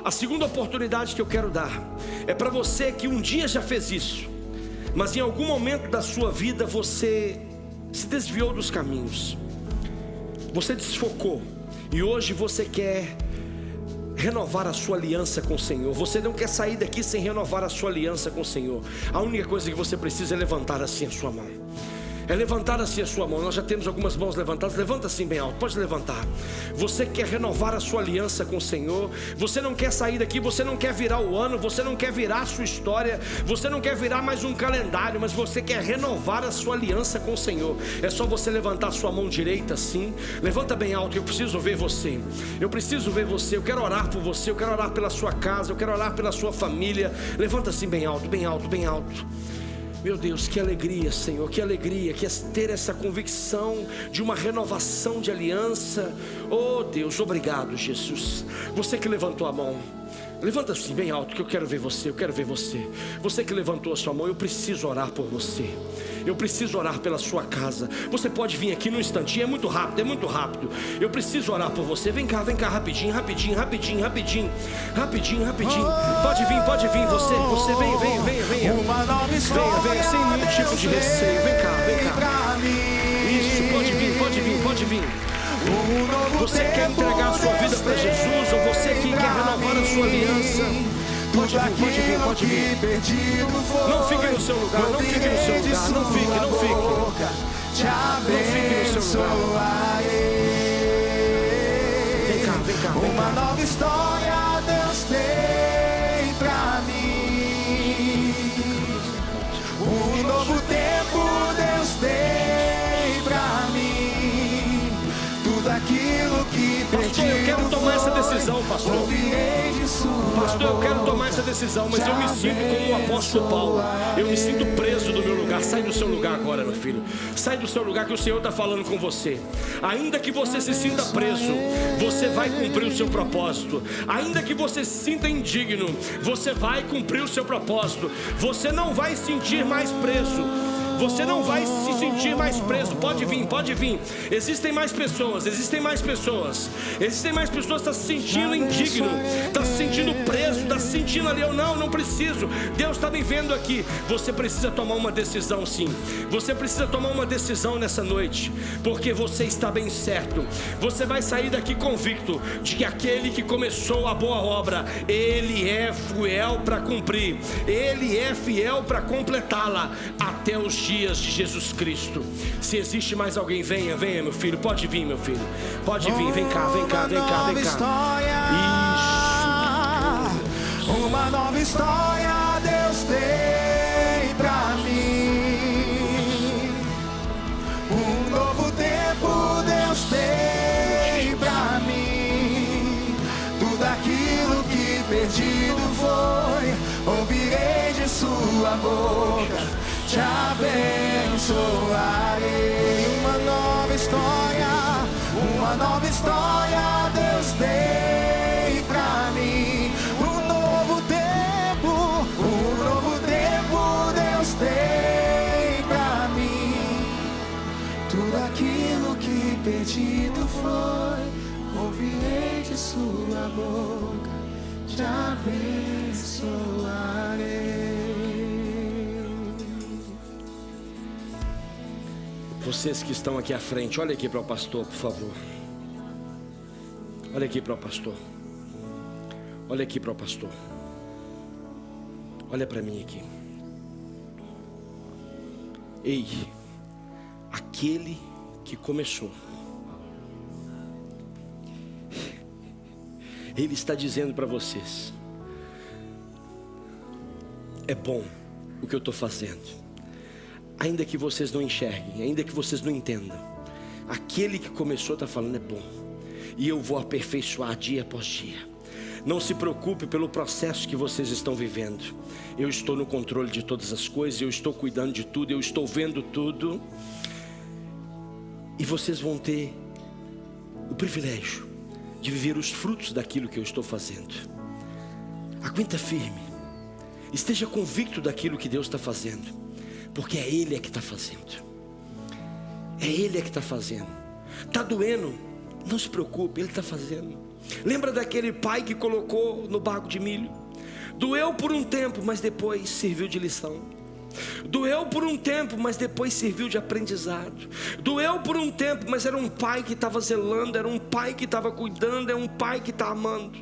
A segunda oportunidade que eu quero dar é para você que um dia já fez isso, mas em algum momento da sua vida você se desviou dos caminhos, você desfocou, e hoje você quer renovar a sua aliança com o Senhor. Você não quer sair daqui sem renovar a sua aliança com o Senhor. A única coisa que você precisa é levantar assim a sua mão. É levantar assim a sua mão. Nós já temos algumas mãos levantadas. Levanta assim bem alto, pode levantar. Você quer renovar a sua aliança com o Senhor. Você não quer sair daqui, você não quer virar o ano, você não quer virar a sua história, você não quer virar mais um calendário, mas você quer renovar a sua aliança com o Senhor. É só você levantar a sua mão direita assim. Levanta bem alto, eu preciso ver você. Eu preciso ver você, eu quero orar por você, eu quero orar pela sua casa, eu quero orar pela sua família. Levanta assim bem alto, bem alto, bem alto. Meu Deus, que alegria, Senhor, que alegria, que é ter essa convicção de uma renovação de aliança. Oh Deus, obrigado Jesus. Você que levantou a mão, levanta assim bem alto que eu quero ver você, eu quero ver você. Você que levantou a sua mão, eu preciso orar por você. Eu preciso orar pela sua casa. Você pode vir aqui num instantinho, é muito rápido, é muito rápido. Eu preciso orar por você. Vem cá, rapidinho, rapidinho, rapidinho, rapidinho, rapidinho, rapidinho. Pode vir, você vem. Venha, sem nenhum tipo de receio. Vem cá. Isso, pode vir. Você quer entregar a sua vida para Jesus, ou você que quer renovar a sua aliança? Pode vir. Não fique no seu lugar, não fique. Não fique no seu lugar. Vem cá. Uma nova história Deus tem pra mim. Um novo tempo Deus tem pra mim. Tudo aquilo que Pastor, eu quero tomar essa decisão, pastor. Pastor, eu quero tomar essa decisão, mas eu me sinto como o apóstolo Paulo. Eu me sinto preso do meu lugar. Sai do seu lugar agora, meu filho. Sai do seu lugar que o Senhor está falando com você. Ainda que você se sinta preso, você vai cumprir o seu propósito. Ainda que você se sinta indigno, você vai cumprir o seu propósito. Você não vai se sentir mais preso. Você não vai se sentir mais preso. Pode vir, pode vir. Existem mais pessoas, existem mais pessoas. Existem mais pessoas que estão se sentindo indigno, estão se sentindo preso, estão se sentindo ali, eu não preciso. Deus está me vendo aqui. Você precisa tomar uma decisão, sim. Você precisa tomar uma decisão nessa noite, porque você está bem certo. Você vai sair daqui convicto de que aquele que começou a boa obra, Ele é fiel para cumprir, Ele é fiel para completá-la até os dias de Jesus Cristo. Se existe mais alguém, venha, venha, meu filho. Pode vir, meu filho. Pode vir, vem cá, vem cá, vem cá, vem cá. Isso. Uma nova história Deus tem pra mim. Um novo tempo Deus tem pra mim. Tudo aquilo que perdido foi, ouvirei de sua boca, te abençoarei. Uma nova história Deus tem pra mim. Um novo tempo Deus tem pra mim. Tudo aquilo que perdido foi, ouvirei de sua boca, te abençoarei. Vocês que estão aqui à frente, olha aqui para o pastor, por favor. Olha aqui para o pastor. Olha aqui para o pastor. Olha para mim aqui. Ei, aquele que começou, Ele está dizendo para vocês: é bom o que eu estou fazendo. Ainda que vocês não enxerguem, ainda que vocês não entendam, aquele que começou está falando: é bom, e eu vou aperfeiçoar dia após dia. Não se preocupe pelo processo que vocês estão vivendo. Eu estou no controle de todas as coisas, eu estou cuidando de tudo, eu estou vendo tudo. E vocês vão ter o privilégio de viver os frutos daquilo que eu estou fazendo. Aguenta firme, esteja convicto daquilo que Deus está fazendo, porque é Ele que está fazendo. É Ele que está fazendo. Está doendo? Não se preocupe, Ele está fazendo. Lembra daquele pai que colocou no bago de milho? Doeu por um tempo, mas depois serviu de lição. Doeu por um tempo, mas depois serviu de aprendizado. Doeu por um tempo, mas era um pai que estava zelando, era um pai que estava cuidando, é um pai que está amando.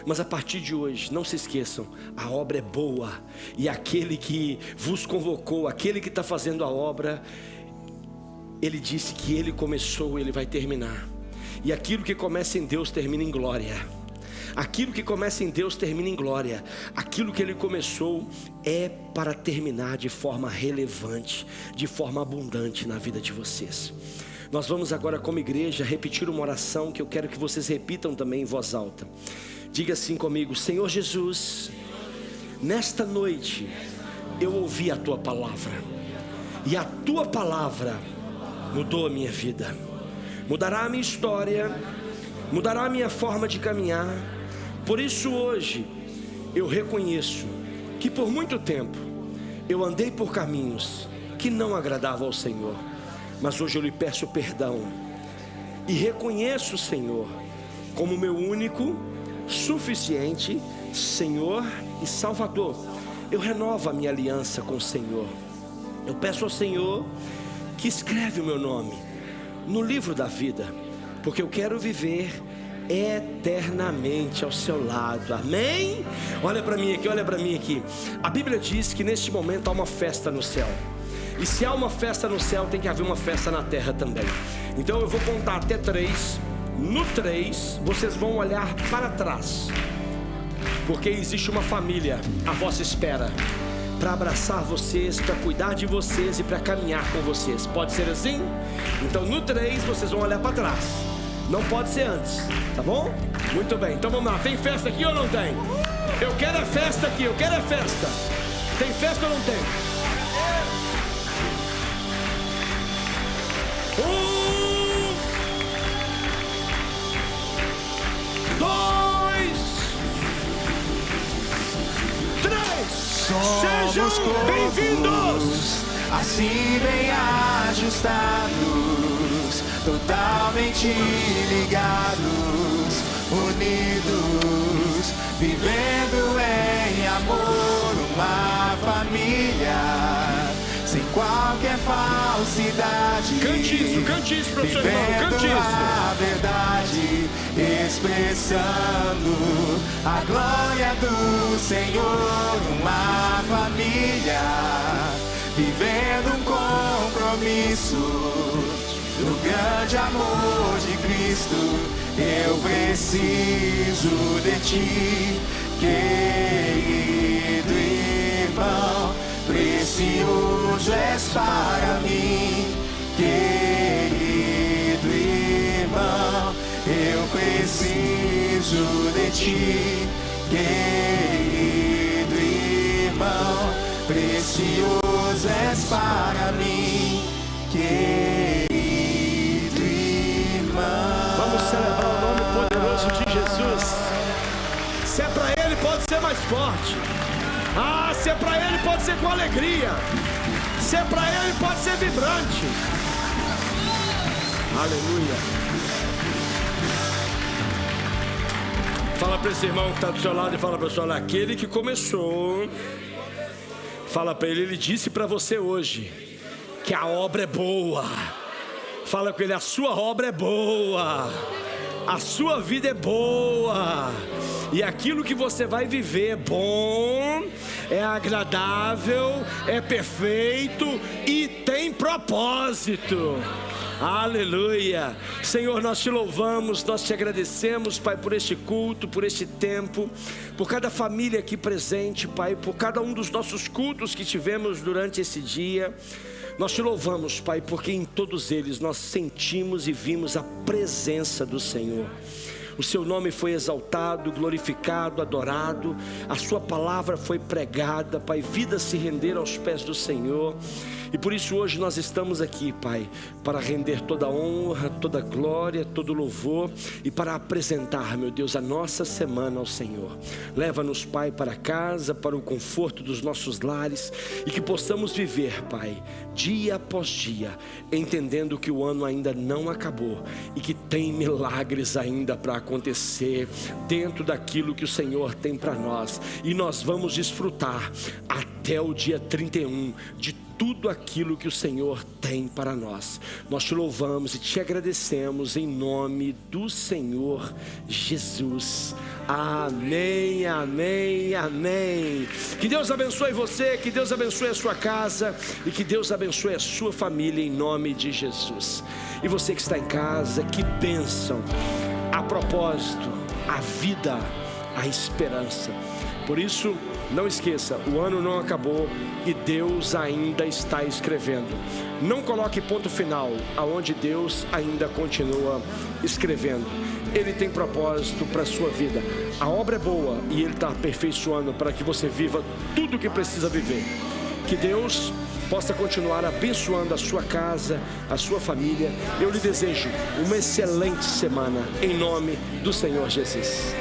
Mas a partir de hoje, não se esqueçam, a obra é boa, e aquele que vos convocou, aquele que está fazendo a obra, Ele disse que Ele começou, Ele vai terminar. E aquilo que começa em Deus termina em glória. Aquilo que começa em Deus termina em glória. Aquilo que Ele começou é para terminar de forma relevante, de forma abundante na vida de vocês. Nós vamos agora, como igreja, repetir uma oração que eu quero que vocês repitam também em voz alta. Diga assim comigo: Senhor Jesus, nesta noite eu ouvi a Tua palavra, e a Tua palavra mudou a minha vida, mudará a minha história, mudará a minha forma de caminhar. Por isso hoje eu reconheço que por muito tempo eu andei por caminhos que não agradavam ao Senhor, mas hoje eu lhe peço perdão e reconheço o Senhor como meu único, suficiente Senhor e Salvador. Eu renovo a minha aliança com o Senhor. Eu peço ao Senhor que escreve o meu nome no livro da vida, porque eu quero viver eternamente ao seu lado. Amém? Olha para mim aqui, olha para mim aqui. A Bíblia diz que neste momento há uma festa no céu. E se há uma festa no céu, tem que haver uma festa na terra também. Então eu vou contar até 3. No 3, vocês vão olhar para trás, porque existe uma família à vossa espera, para abraçar vocês, para cuidar de vocês e para caminhar com vocês. Pode ser assim? Então no 3, vocês vão olhar para trás. Não pode ser antes, tá bom? Muito bem, então vamos lá. Tem festa aqui ou não tem? Eu quero a festa aqui, eu quero a festa. Tem festa ou não tem? 1, 2, 3. Sejam bem-vindos assim bem ajustados, totalmente ligados, unidos, vivendo em amor, uma família, sem qualquer falsidade. Cante isso pro seu irmão, cante isso. A verdade, expressando a glória do Senhor, uma família, vivendo um compromisso no grande amor de Cristo. Eu preciso de ti, querido irmão, precioso és para mim, querido irmão. Eu preciso de ti, querido irmão, precioso és para mim, querido irmão. Vamos celebrar o nome poderoso de Jesus. Se é pra Ele, pode ser mais forte. Ah, se é pra Ele, pode ser com alegria. Se é pra Ele, pode ser vibrante. Aleluia. Fala para esse irmão que está do seu lado e fala para o seu lado: aquele que começou. Fala para ele disse para você hoje que a obra é boa. Fala com ele: a sua obra é boa, a sua vida é boa, e aquilo que você vai viver é bom, é agradável, é perfeito e tem propósito. Aleluia. Senhor, nós te louvamos, nós te agradecemos, Pai, por este culto, por este tempo, por cada família aqui presente, Pai, por cada um dos nossos cultos que tivemos durante esse dia. Nós te louvamos, Pai, porque em todos eles nós sentimos e vimos a presença do Senhor. O seu nome foi exaltado, glorificado, adorado. A sua palavra foi pregada, Pai. Vidas se renderam aos pés do Senhor. E por isso hoje nós estamos aqui, Pai, para render toda honra, toda glória, todo louvor e para apresentar, meu Deus, a nossa semana ao Senhor. Leva-nos, Pai, para casa, para o conforto dos nossos lares e que possamos viver, Pai, dia após dia, entendendo que o ano ainda não acabou e que tem milagres ainda para acontecer dentro daquilo que o Senhor tem para nós. E nós vamos desfrutar até o dia 31 de tudo aquilo que o Senhor tem para nós. Nós te louvamos e te agradecemos em nome do Senhor Jesus. Amém, amém, amém. Que Deus abençoe você, que Deus abençoe a sua casa e que Deus abençoe a sua família em nome de Jesus. E você que está em casa, que bênção. A propósito, a vida, a esperança. Por isso, não esqueça, o ano não acabou e Deus ainda está escrevendo. Não coloque ponto final aonde Deus ainda continua escrevendo. Ele tem propósito para a sua vida. A obra é boa e Ele está aperfeiçoando para que você viva tudo o que precisa viver. Que Deus possa continuar abençoando a sua casa, a sua família. Eu lhe desejo uma excelente semana em nome do Senhor Jesus.